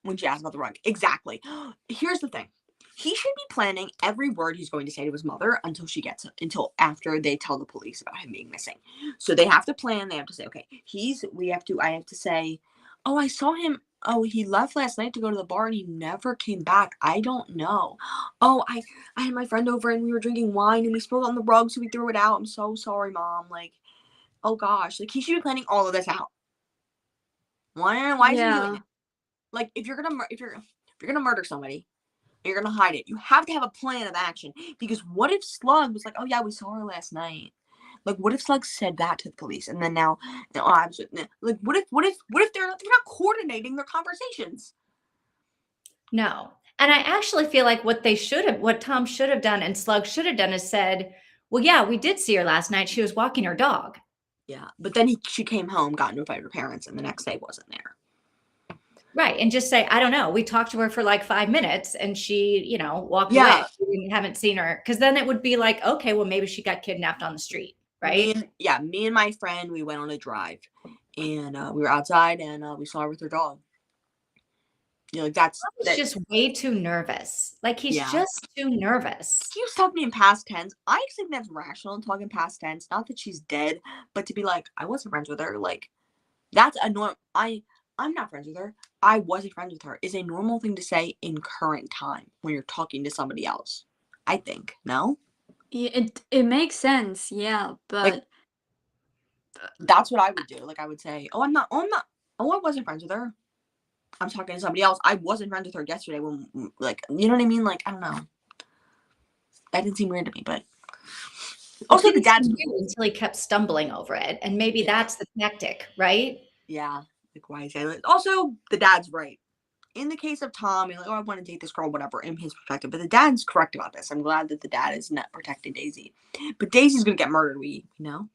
when she asks about the rug. Exactly. Here's the thing. He should be planning every word he's going to say to his mother until after they tell the police about him being missing. So they have to plan. They have to say, okay, I have to say, oh, I saw him. Oh, he left last night to go to the bar and he never came back. I don't know. Oh, I had my friend over and we were drinking wine and we spilled it on the rug, so we threw it out. I'm so sorry, Mom. Like, oh gosh, like he should be planning all of this out. Why is he doing it? Like, if you're gonna murder somebody, you're gonna hide it, you have to have a plan of action. Because what if Slug was like, oh yeah, we saw her last night? Like, what if Slug said that to the police, and then now like, what if they're not coordinating their conversations? No. And I actually feel like what Tom should have done and Slug should have done is said, well, yeah, we did see her last night. She was walking her dog. Yeah, but then she came home, got into a fight with her parents, and the next day wasn't there. Right. And just say, I don't know. We talked to her for like 5 minutes and she, walked away. We haven't seen her. Because then it would be like, okay, well, maybe she got kidnapped on the street. Right. Me and my friend, we went on a drive and we were outside and we saw her with her dog. Like that's just way too nervous. Like he's just too nervous. He was talking in past tense. I think that's rational to talk in past tense. Not that she's dead, but to be like, I wasn't friends with her. Like, that's annoying. I'm not friends with her. I wasn't friends with her is a normal thing to say in current time when you're talking to somebody else. I think. No? Yeah, it makes sense, yeah, Like, but that's what I would do. Like, I would say, oh, I wasn't friends with her. I'm talking to somebody else. I wasn't friends with her yesterday when, like, you know what I mean? Like, I don't know. That didn't seem weird to me, but It also the didn't dad's seem weird until he kept stumbling over it, and maybe that's the tactic, right? yeah. Like, why is that? Also, the dad's right. In the case of Tom, you're like, oh, I want to date this girl, whatever, in his perspective. But the dad's correct about this. I'm glad that the dad is not protecting Daisy. But Daisy's gonna get murdered, we know?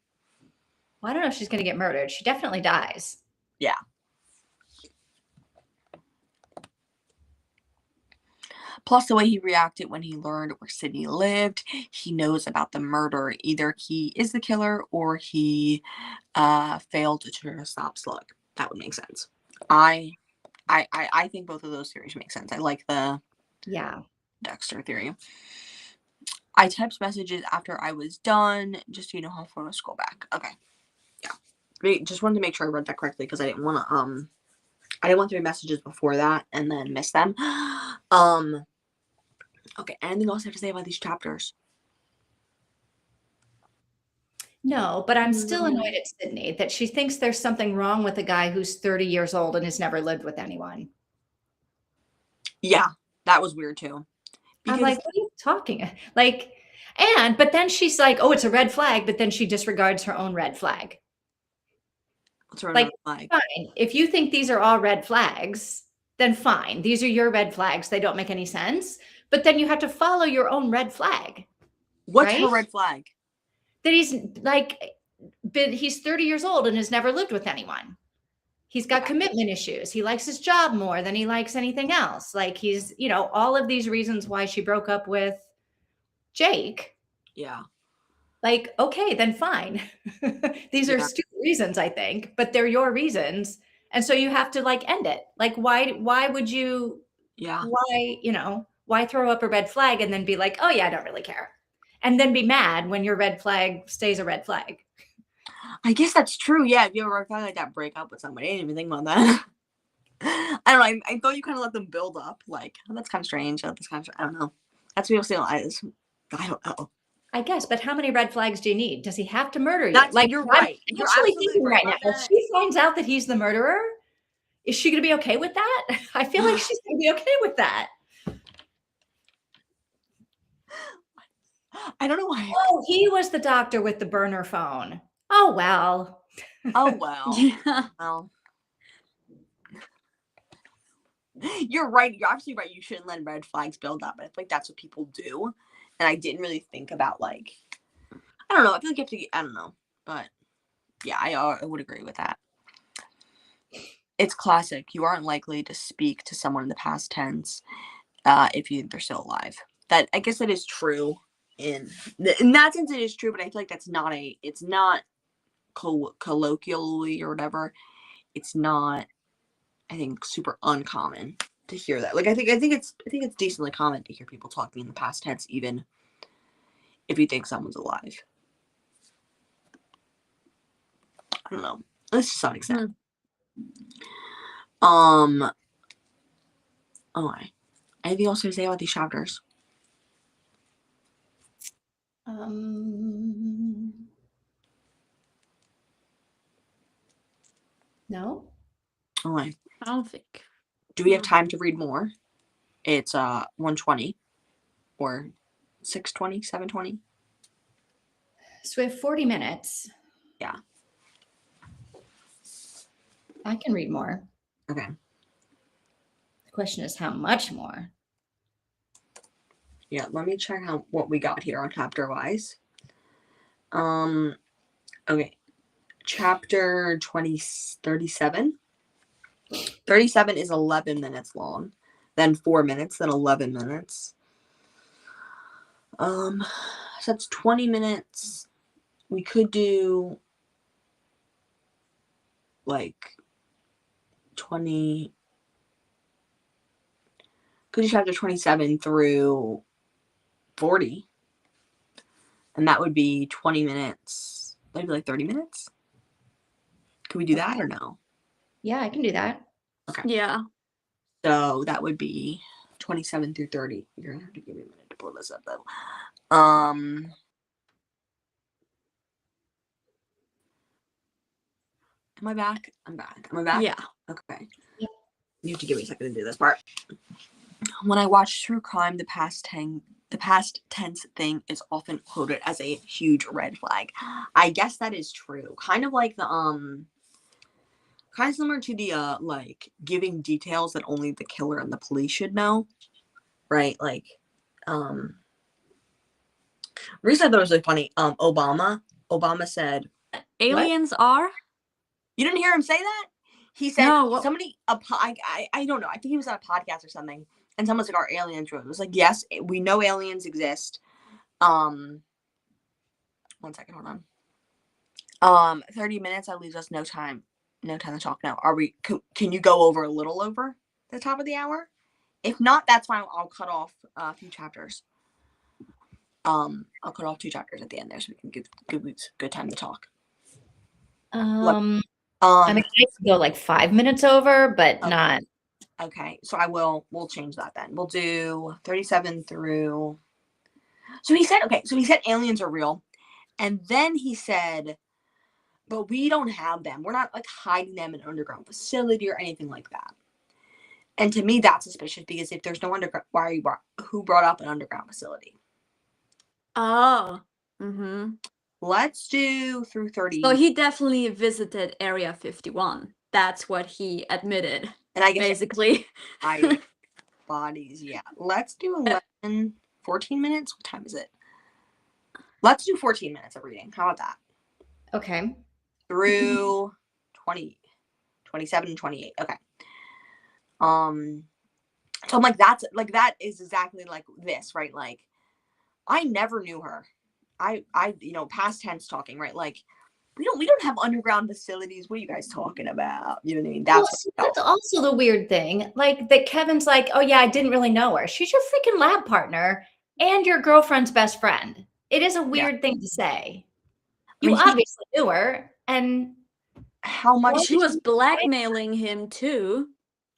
Well, I don't know if she's going to get murdered. She definitely dies. Yeah. Plus, the way he reacted when he learned where Sydney lived, he knows about the murder. Either he is the killer or he failed to stop Slug. That would make sense. I think both of those theories make sense. I like the Dexter theory. I typed messages after I was done, just so you know how far to scroll back. Okay. Yeah. Just wanted to make sure I read that correctly because I didn't want to I didn't want to read messages before that and then miss them. Okay, anything else I have to say about these chapters? No, but I'm still annoyed at Sydney that she thinks there's something wrong with a guy who's 30 years old and has never lived with anyone. Yeah, that was weird too. I'm like, what are you talking? Like, but then she's like, oh, it's a red flag, but then she disregards her own red flag. What's her Like, flag? fine. If you think these are all red flags, then fine. These are your red flags. They don't make any sense. But then you have to follow your own red flag. What's right? her red flag? That he's like, but he's 30 years old and has never lived with anyone. He's got commitment issues. He likes his job more than he likes anything else. Like he's, all of these reasons why she broke up with Jake. Yeah. Like, okay, then fine. These are stupid reasons, I think, but they're your reasons. And so you have to like end it. Like, why would you, why throw up a red flag and then be like, oh yeah, I don't really care. And then be mad when your red flag stays a red flag. I guess that's true. Yeah, if you have a red flag like that, break up with somebody. I didn't even think about that. I don't know. I thought you kind of let them build up. Like, oh, that's kind of strange. That's kind of, I don't know. That's what you'll see. I don't know. I guess, but how many red flags do you need? Does he have to murder you? Like, you're right. You're actually thinking right now, if she finds out that he's the murderer, is she going to be okay with that? I feel like she's going to be okay with that. I don't know why. Oh, he was the doctor with the burner phone. Oh, well. Oh, well. Yeah. Well. You're right. You're absolutely right. You shouldn't let red flags build up. I feel like that's what people do. And I didn't really think about, like, I don't know. I feel like you have to, I don't know. But, yeah, I would agree with that. It's classic. You aren't likely to speak to someone in the past tense if they're still alive. That, I guess that is true. In that sense, it is true. But I feel like it's not colloquially or whatever. It's not, I think, super uncommon to hear that. Like, I think it's decently common to hear people talking in the past tense, even if you think someone's alive. I don't know. At least to some extent. Anything else to say about these chapters? No. Oh, I don't think. Do we have time to read more? It's 1:20 or 6:20, 7:20. So we have 40 minutes. Yeah. I can read more. Okay. The question is how much more? Yeah, let me check out what we got here on chapter wise. Okay. Chapter 37. 37 is 11 minutes long, then 4 minutes, then 11 minutes. So that's 20 minutes. We could do like 20. Could do chapter 27 through 40. And that would be 20 minutes. That'd be like 30 minutes. Could we do that or no? Yeah, I can do that. Okay. Yeah. So that would be 27 through 30. You're gonna have to give me a minute to pull this up though. Am I back? I'm back. Am I back? Yeah. Okay. Yeah. You have to give me a second to do this part. When I watch true crime, the past tense thing is often quoted as a huge red flag. I guess that is true. Kind of like the kind of similar to the like giving details that only the killer and the police should know. Right? Like recently that was really funny. Obama said, Aliens are? you didn't hear him say that? He said No, what? somebody I don't know. I think he was on a podcast or something, and someone's like, "Are aliens real?" It was like, "Yes, we know aliens exist." 1 second, hold on. 30 minutes. That leaves us no time to talk now. Are we? Can you go over a little over the top of the hour? If not, that's fine. I'll cut off a few chapters. I'll cut off 2 chapters at the end there, so we can give good time to talk. I mean, I could go like 5 minutes over, but okay. not. Okay, so we'll change that then. We'll do 37 through. So he said aliens are real. And then he said, but we don't have them. We're not like hiding them in an underground facility or anything like that. And to me, that's suspicious because if there's no underground, who brought up an underground facility? Oh. Mm-hmm. Let's do through 30. So he definitely visited Area 51. That's what he admitted. And I guess basically. bodies, yeah. Let's do 11, 14 minutes. What time is it? Let's do 14 minutes of reading. How about that? Okay. Through 20, 27 and 28. Okay. So I'm like, that is exactly like this, right? Like, I never knew her. I past tense talking, right? Like, we don't have underground facilities. What are you guys talking about? You know what I mean? That's also the weird thing. Like that Kevin's like, oh yeah, I didn't really know her. She's your freaking lab partner and your girlfriend's best friend. It is a weird thing to say. You obviously knew her, and how much she was blackmailing him too.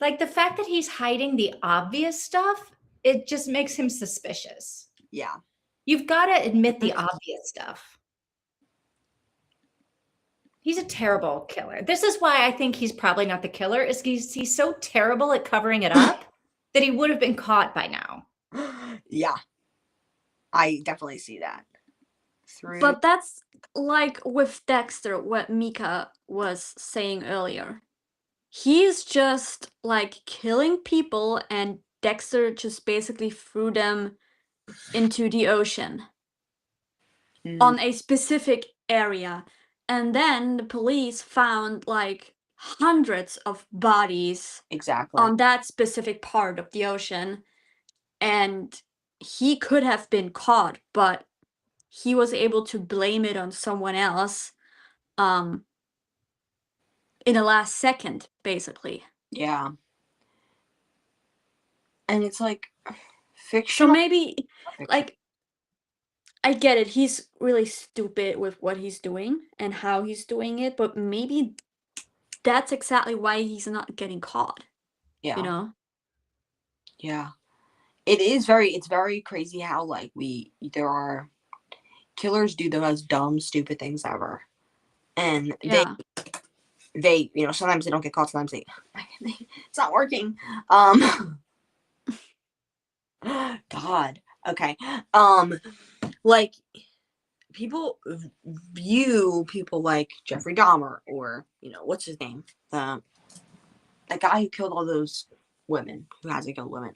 Like the fact that he's hiding the obvious stuff, it just makes him suspicious. Yeah. You've got to admit the obvious stuff. He's a terrible killer. This is why I think he's probably not the killer, is he's so terrible at covering it up that he would have been caught by now. Yeah. I definitely see that. But that's like with Dexter, what Mika was saying earlier. He's just like killing people, and Dexter just basically threw them into the ocean on a specific area. And then the police found like hundreds of bodies on that specific part of the ocean. And he could have been caught, but he was able to blame it on someone else in the last second, basically. Yeah. And it's like fictional. So maybe like I get it, he's really stupid with what he's doing and how he's doing it, but maybe that's exactly why he's not getting caught. Yeah. You know? Yeah. It's very crazy how like there are killers do the most dumb, stupid things ever. And they sometimes they don't get caught, sometimes it's not working. God. Okay. Like people view people like Jeffrey Dahmer or what's his name, the guy who killed all those women, who hasn't killed women.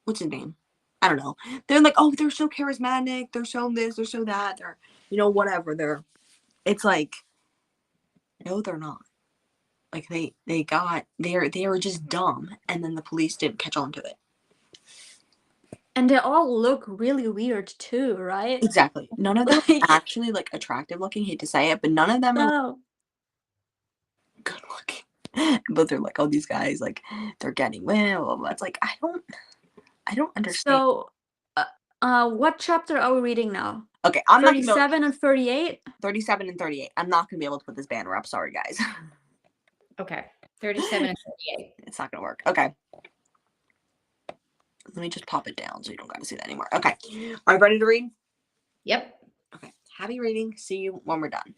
What's his name? I don't know. They're like, oh, they're so charismatic. They're so this. They're so that. They're whatever. It's like, no, they're not. Like they were just dumb, and then the police didn't catch on to it. And they all look really weird too, right? Exactly. None of them are actually like attractive looking. Hate to say it, but none of them are good looking. But they're like, oh, these guys, like, they're getting well. It's like I don't understand. So, what chapter are we reading now? Okay, I'm 37 and 38. 37 and 38. I'm not gonna be able to put this banner up. Sorry, guys. Okay. 37 and 38. It's not gonna work. Okay. Let me just pop it down so you don't gotta see that anymore. Okay. Are you ready to read? Yep. Okay. Happy reading. See you when we're done.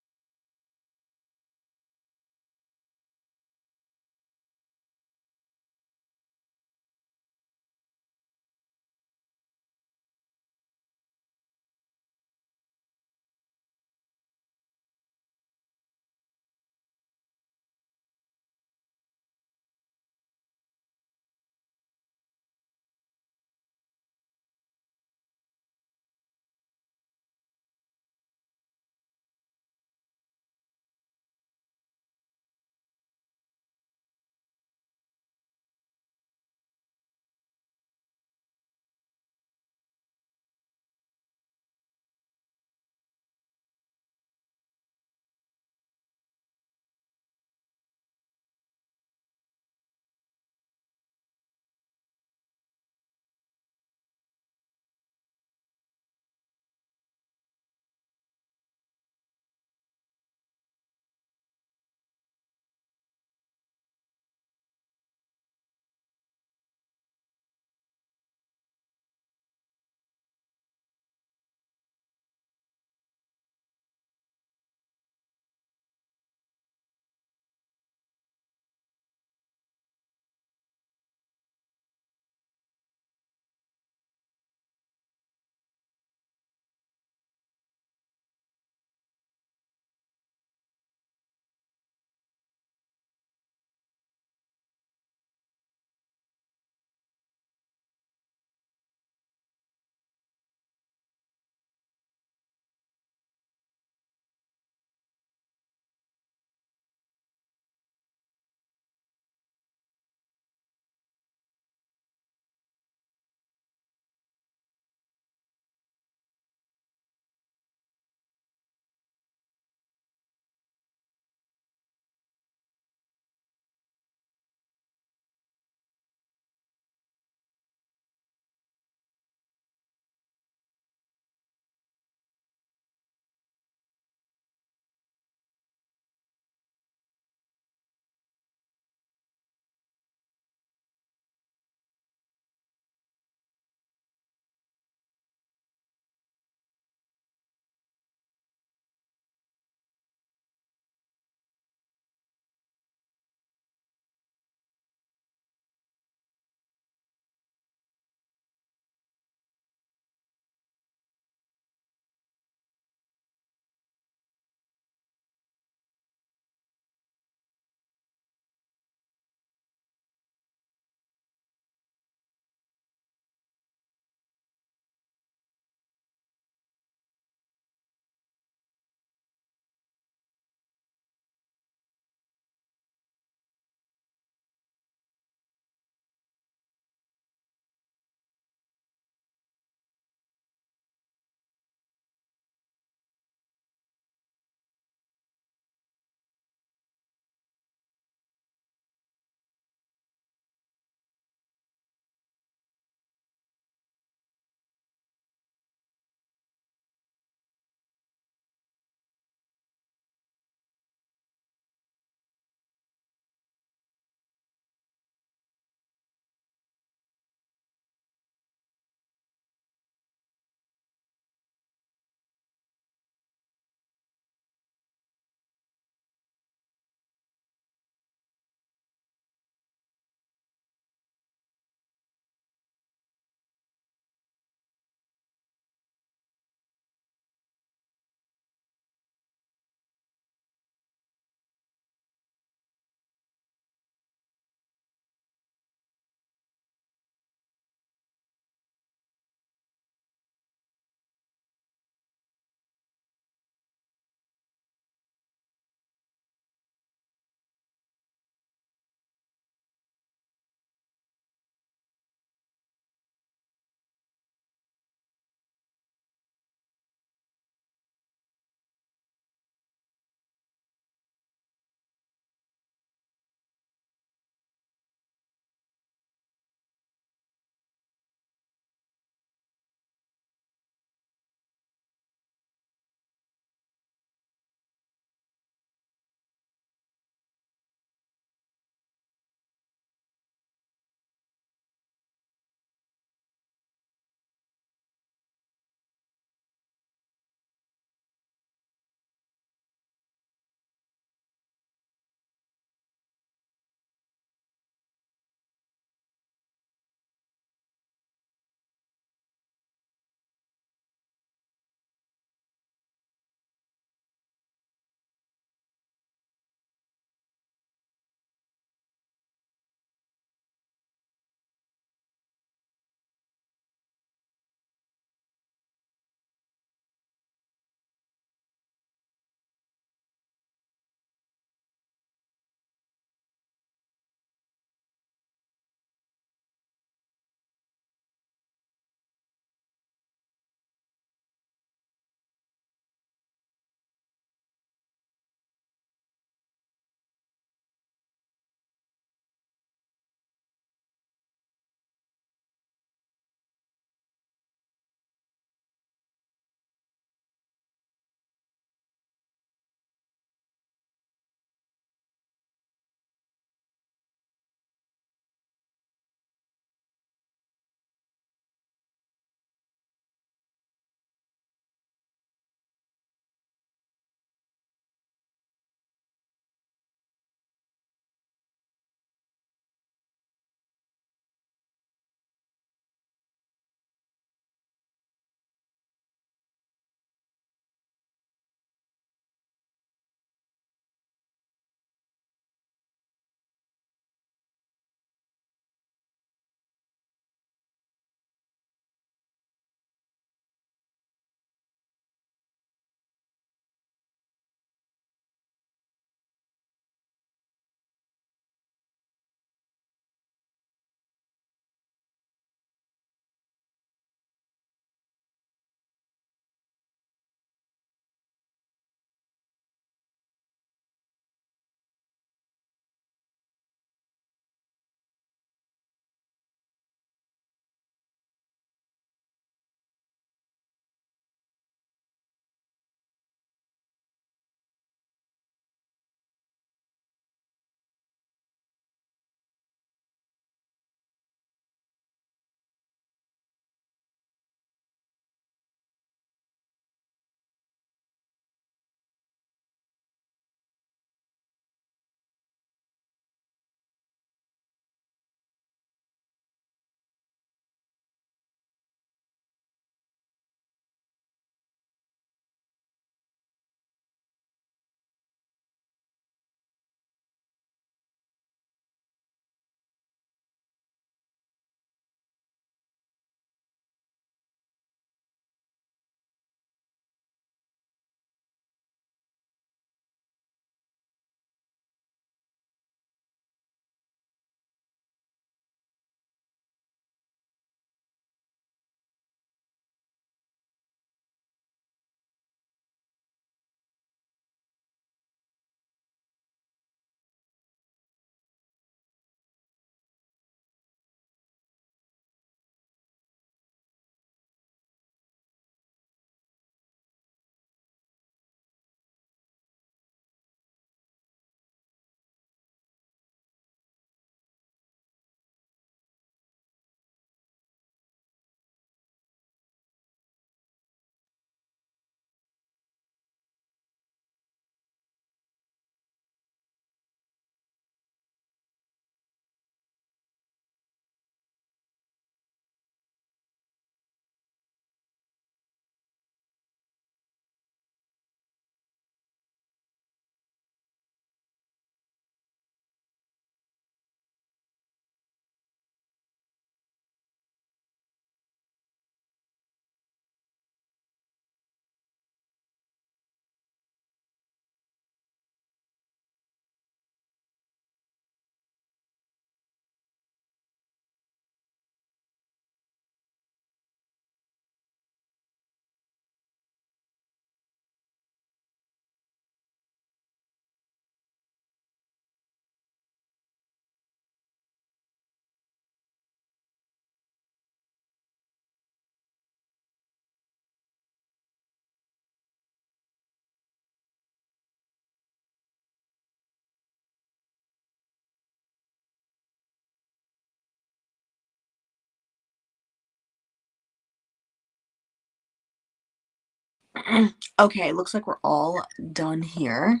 Okay, looks like we're all done here.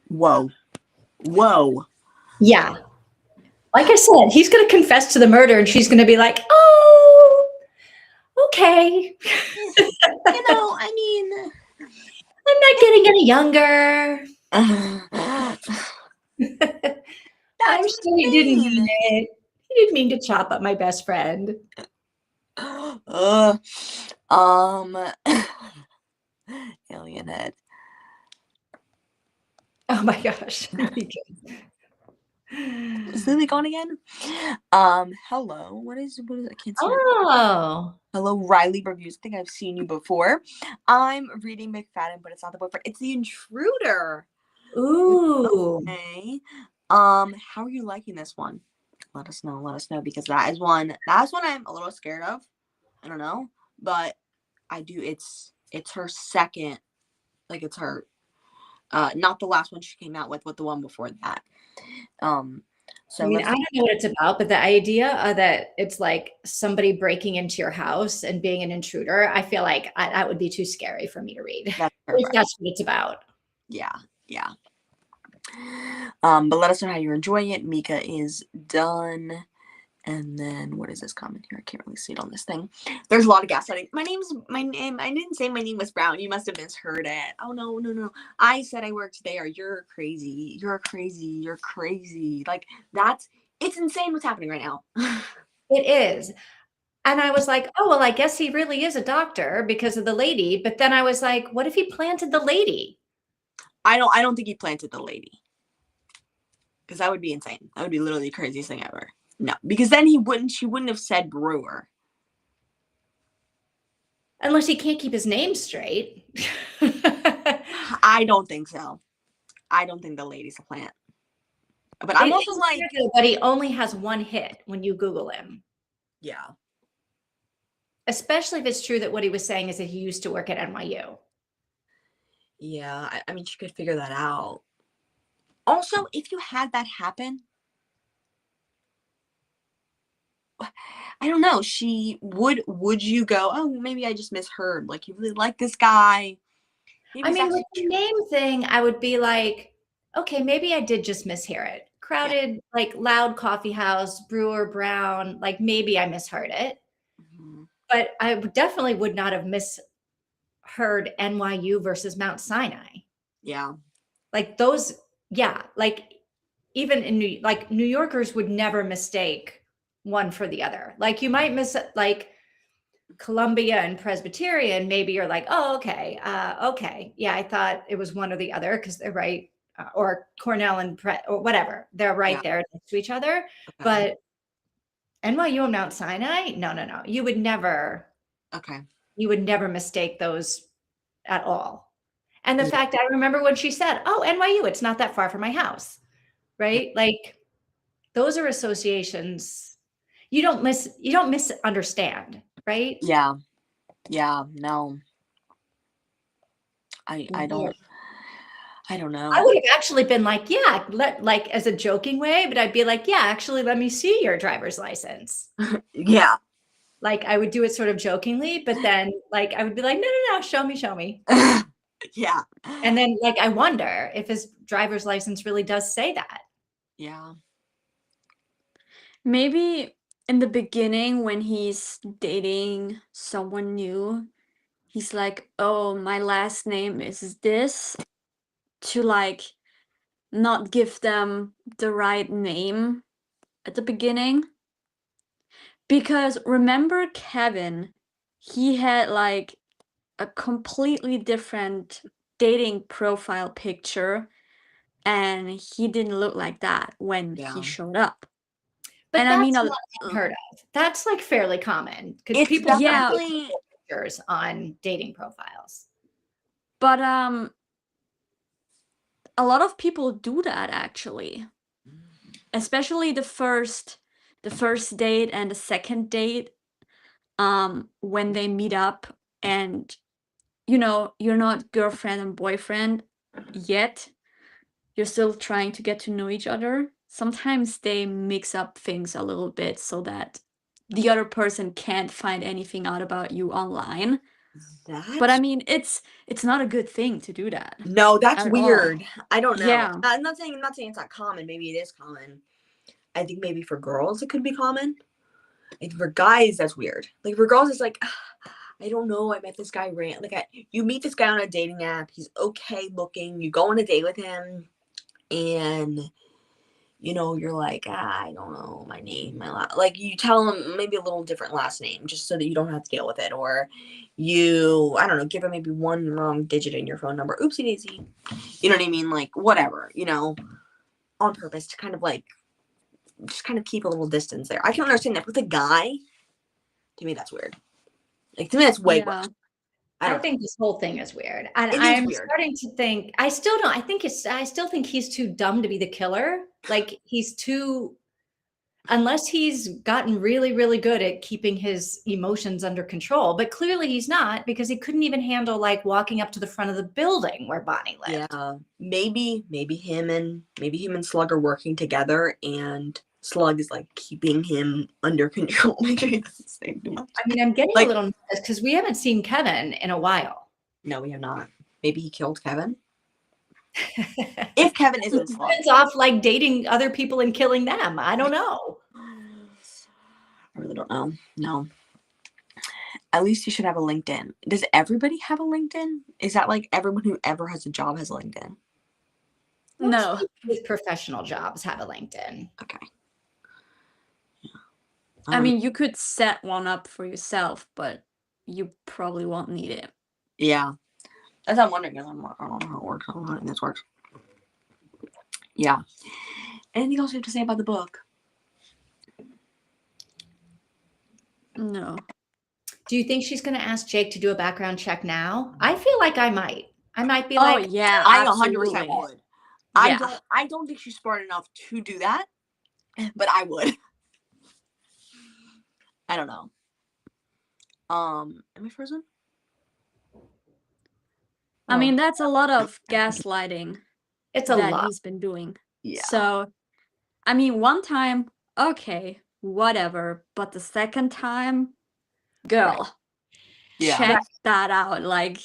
Whoa. Yeah. Like I said, he's going to confess to the murder and she's going to be like, oh, okay. I mean, I'm not getting any younger. I'm sure he didn't mean it. He didn't mean to chop up my best friend. Alien head. Oh my gosh. Is Lily gone again? Hello. What is I can't see. Oh. Hello, Riley Reviews. I think I've seen you before. I'm reading McFadden, but it's not the boyfriend. It's the intruder. Ooh. Okay. How are you liking this one? Let us know because that's one I'm a little scared of. I don't know, but I do. It's her second, like it's her, not the last one she came out with the one before that. So I mean, I don't know what it's about, but the idea that it's like somebody breaking into your house and being an intruder, I feel like that would be too scary for me to read. If that's what it's about. Yeah. But let us know how you're enjoying it. Mika is done. And then what is this comment here? I can't really see it on this thing. There's a lot of gaslighting. My name. I didn't say my name was Brown. You must have misheard it. Oh no. I said I worked there. You're crazy. Like it's insane what's happening right now. It is. And I was like, oh, well, I guess he really is a doctor because of the lady. But then I was like, what if he planted the lady? I don't think he planted the lady. Because that would be insane. That would be literally the craziest thing ever. No, because then she wouldn't have said Brewer. Unless he can't keep his name straight. I don't think so. I don't think the lady's a plant. But I'm also like, but he only has one hit when you Google him. Yeah. Especially if it's true that what he was saying is that he used to work at NYU. Yeah, I mean, she could figure that out. Also, if you had that happen, I don't know. Would you go, oh, maybe I just misheard. Like, you really like this guy. Maybe I mean, with the name thing, I would be like, okay, maybe I did just mishear it. Crowded, like loud coffee house, Brewer Brown, like maybe I misheard it. Mm-hmm. But I definitely would not have misheard NYU versus Mount Sinai. Yeah. Like those, yeah, like even in New Yorkers would never mistake one for the other. Like you might miss like Columbia and Presbyterian, maybe you're like, oh, okay. Okay. Yeah, I thought it was one or the other because they're right. Or Cornell and or whatever. They're right there next to each other. Okay. But NYU and Mount Sinai, no. You would never. Okay. You would never mistake those at all. And the fact I remember when she said, oh, NYU, it's not that far from my house. Right? Like those are associations you don't misunderstand, right? Yeah. No. I don't know. I would have actually been like, yeah, like as a joking way, but I'd be like, yeah, actually, let me see your driver's license. Yeah. Like I would do it sort of jokingly, but then like I would be like, no, show me. Yeah. And then like I wonder if his driver's license really does say that. Yeah. Maybe in the beginning when he's dating someone new, he's like, oh, my last name is this, to like not give them the right name at the beginning. Because remember Kevin, he had like a completely different dating profile picture and he didn't look like that when he showed up. But and that's I mean, not unheard of. That's like fairly common because people definitely pictures on dating profiles. But a lot of people do that actually, especially the first date and the second date, when they meet up and you're not girlfriend and boyfriend yet. You're still trying to get to know each other. Sometimes they mix up things a little bit so that the other person can't find anything out about you online. But I That's mean, it's not a good thing to do that no, that's at all. weird. I don't know. Yeah. I'm not saying it's not common. Maybe it is common. I think maybe for girls it could be common. Like for guys, that's weird. Like for girls, it's like, I don't know. I met this guy you meet this guy on a dating app. He's okay looking. You go on a date with him, and you're like, I don't know my name, like you tell him maybe a little different last name just so that you don't have to deal with it, or I don't know, give him maybe one wrong digit in your phone number. Oopsie daisy. You know what I mean? Like whatever, on purpose to kind of like just kind of keep a little distance there. I can understand that with a guy. To me, that's weird. Like to me, that's way Yeah. worse. I think this whole thing is weird. And It is I'm weird. starting to think, I still don't, I still think he's too dumb to be the killer. Like he's too, unless he's gotten really, really good at keeping his emotions under control. But clearly he's not, because he couldn't even handle like walking up to the front of the building where Bonnie lived. Yeah, maybe him and Slug are working together, and Slug is like keeping him under control. Make sure he doesn't say too much. I mean, I'm getting Like- a little nervous because we haven't seen Kevin in a while. No, we have not. Maybe he killed Kevin. If Kevin isn't Slug. Kevin's off like dating other people and killing them. I don't know. I really don't know. No. At least you should have a LinkedIn. Does everybody have a LinkedIn? Is that like everyone who ever has a job has a LinkedIn? No. Most people with professional jobs have a LinkedIn. Okay. Yeah. I mean, you could set one up for yourself, but you probably won't need it. Yeah. That's what I'm wondering. I don't know how it works. I don't know how this works. Yeah. Anything else you have to say about the book? No. Do you think she's going to ask Jake to do a background check now? I feel like I might. I might be Oh like, yeah, I 100% absolutely. would. Yeah. I don't think she's smart enough to do that, but I would. I don't know. Am I frozen? I mean, that's a lot of gaslighting it's a that lot. he's been doing. Yeah. So, I mean, one time, okay, whatever. But the second time, girl, Yeah. check that out. Like,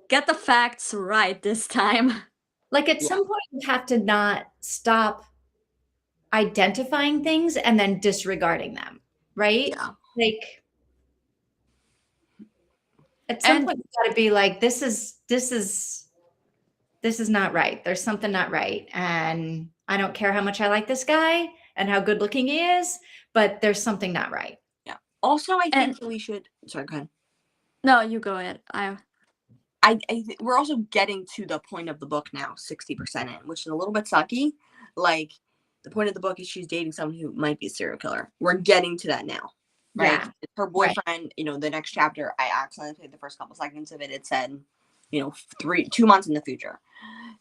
get the facts right this time. Like at some point, you have to not stop identifying things and then disregarding them, right? Yeah. Like at some And- point, you got to be like, this is not right. There's something not right. And I don't care how much I like this guy and how good looking he is, but there's something not right. Yeah. Also, I think And- that we should. Sorry, go ahead. No, you go ahead. We're also getting to the point of the book now, 60% in, which is a little bit sucky. Like, the point of the book is she's dating someone who might be a serial killer. We're getting to that now, right? Yeah. Her boyfriend, the next chapter, I accidentally played the first couple seconds of it. It said, 2 months in the future.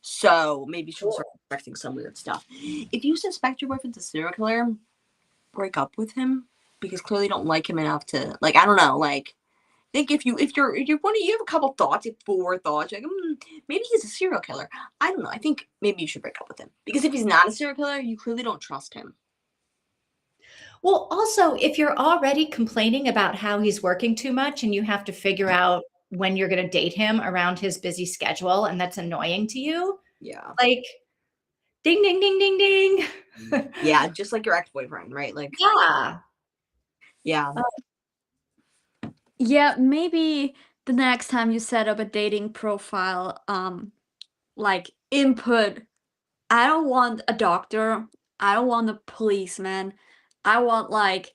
So maybe she'll start expecting some weird stuff. If you suspect your boyfriend's a serial killer, break up with him, because clearly you don't like him enough to, like, I don't know, like, I think if you have a couple thoughts, 4 thoughts, you're like, maybe he's a serial killer. I don't know. I think maybe you should break up with him, because if he's not a serial killer, you clearly don't trust him. Well, also, if you're already complaining about how he's working too much and you have to figure out when you're going to date him around his busy schedule, and that's annoying to you, Yeah. like, ding, ding, ding, ding, ding. Yeah, just like your ex-boyfriend, right? Like, Yeah. yeah. Yeah, maybe the next time you set up a dating profile, like input, I don't want a doctor, I don't want a policeman, I want like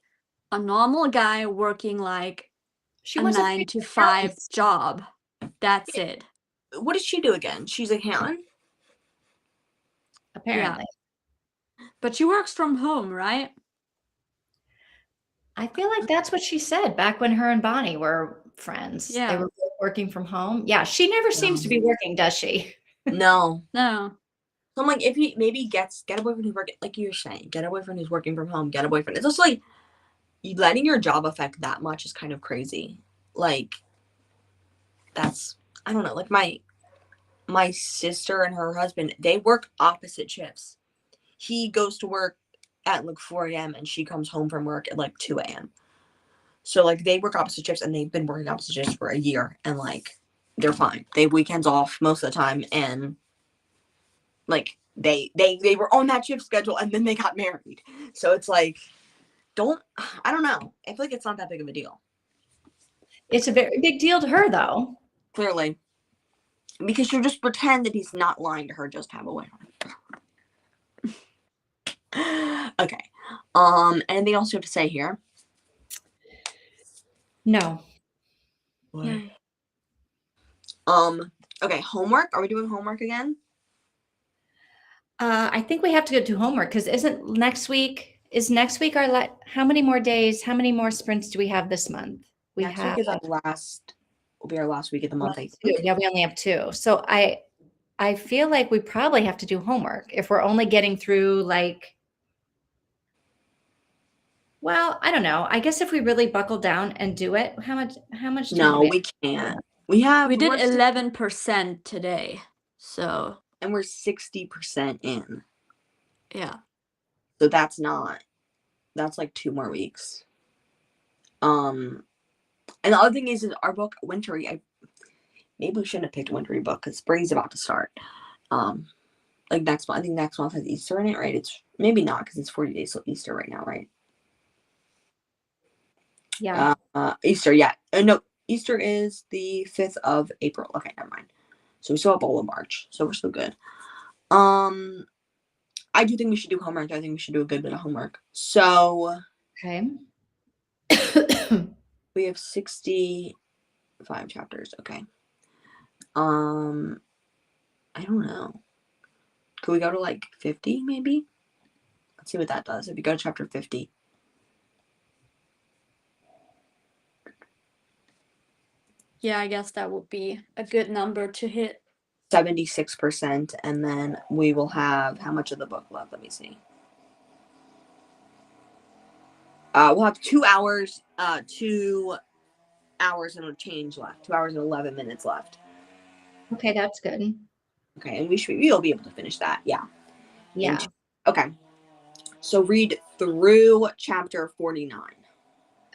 a normal guy working like She a was a 9 to 5 job. That's it. What does she do again? She's a accountant? apparently. But she works from home, right? I feel like that's what she said back when her and Bonnie were friends. They Yeah. were both working from home. Yeah, she never seems to be working, does she? No. No. So I'm like, if he maybe get a boyfriend who's working, like you're saying, get a boyfriend who's working from home, get a boyfriend. It's also like, you letting your job affect that much is kind of crazy. Like, that's, I don't know, like my sister and her husband, they work opposite shifts. He goes to work at like 4 a.m. and she comes home from work at like 2 a.m. So like they work opposite shifts, and they've been working opposite shifts for a year, and like they're fine. They have weekends off most of the time, and like they were on that shift schedule, and then they got married. So it's like, I don't know. I feel like it's not that big of a deal. It's a very big deal to her, though. Clearly. Because she'll just pretend that he's not lying to her just to have a win. Okay. Anything else you have to say here? No. Yay. Okay, homework. Are we doing homework again? I think we have to go do homework because is next week our how many more days, how many more sprints do we have this month? Next week is will be our last week of the month, I think. Yeah, we only have 2. So I feel like we probably have to do homework if we're only getting through like, well, I don't know. I guess if we really buckle down and do it, how much time No, do we can't. We did we're 11% today. So and we're 60% in. yeah. So that's like 2 more weeks. And the other thing is our book, Wintry, maybe we shouldn't have picked a wintry book because spring's about to start. Like next month, I think next month has Easter in it, right? It's maybe not because it's 40 days till Easter right now, right? Yeah. Easter, yeah. No, Easter is the 5th of April. Okay, never mind. So we still have all of March, so we're still good. I do think we should do homework. I think we should do a good bit of homework. So Okay. we have 65 chapters. Okay. I don't know. Could we go to like 50 maybe? Let's see what that does. If you go to chapter 50. Yeah, I guess that would be a good number to hit. 76%, and then we will have how much of the book left? Let me see. We'll have 2 hours, 2 hours and a change left. 2 hours and 11 minutes left. Okay, that's good. Okay, and we'll be able to finish that. Yeah. Yeah. Okay. So read through chapter 49.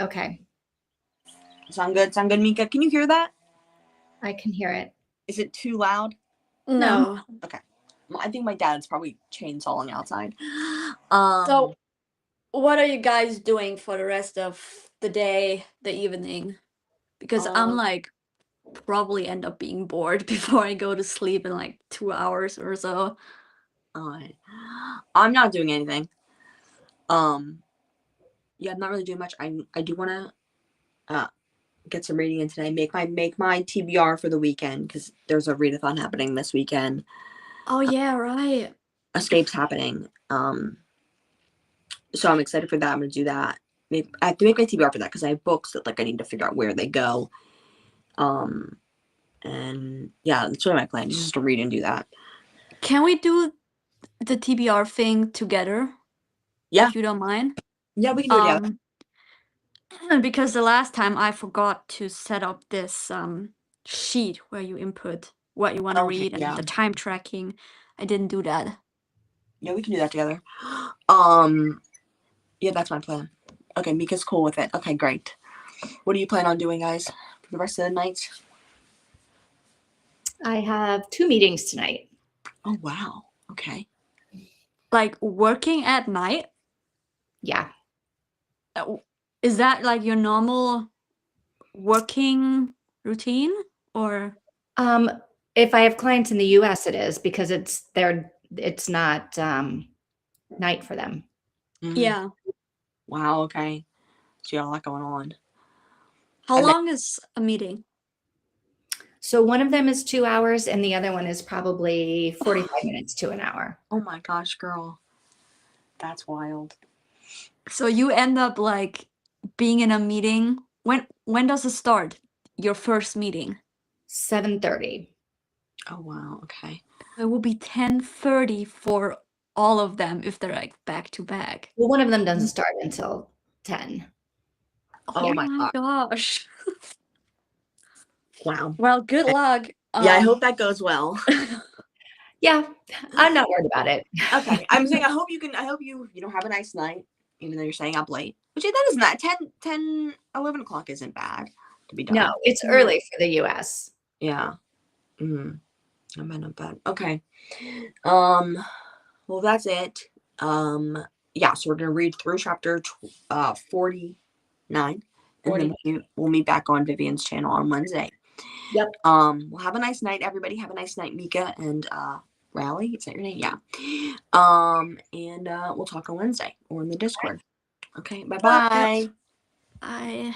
Okay. Sound good? Sound good, Mika? Can you hear that? I can hear it. Is it too loud? No. Okay. Well, I think my dad's probably chainsawing outside. So what are you guys doing for the rest of the day, the evening? Because I'm like probably end up being bored before I go to sleep in like 2 hours or so. I'm not doing anything. Yeah, I'm not really doing much. I do want to get some reading in today. Make my TBR for the weekend because there's a readathon happening this weekend. Oh yeah, right. Escape's happening. So I'm excited for that. I'm gonna do that. I have to make my TBR for that because I have books that like I need to figure out where they go. And yeah, that's what my plan is, just to read and do that. Can we do the TBR thing together? Yeah. If you don't mind. Yeah, we can do it together. Because the last time I forgot to set up this sheet where you input what you want to read and the time tracking. I didn't do that. Yeah, we can do that together. Yeah, that's my plan. Okay, Mika's cool with it. Okay, great. What do you plan on doing, guys, for the rest of the night? I have 2 meetings tonight. Oh, wow. Okay. Like working at night? Yeah. Is that like your normal working routine or? If I have clients in the US, it is because it's not night for them. Mm-hmm. Yeah. Wow, okay. So you got a lot going on. How long is a meeting? So one of them is 2 hours and the other one is probably 45 minutes to an hour. Oh my gosh, girl. That's wild. So you end up like being in a meeting. When does it start? Your first meeting? 7:30. Oh wow, okay. It will be 10:30 for all of them if they're like back to back. Well, one of them doesn't start until 10. Oh my gosh. Wow. Well, good luck. Yeah, I hope that goes well. Yeah, I'm not worried about it. Okay. I'm saying I hope you have a nice night. even though you're staying up late. Which that is not 10, 11 o'clock isn't bad to be done. No, it's early for the US. Yeah. Not bad. Okay. Well, that's it. Yeah, so we're gonna read through chapter 49, and then we'll meet back on Vivian's channel on Wednesday. Yep. Well, have a nice night, everybody. Have a nice night, Mika and Rally. Is that your name? Yeah. And we'll talk on Wednesday or in the Discord. Okay. Bye-bye. I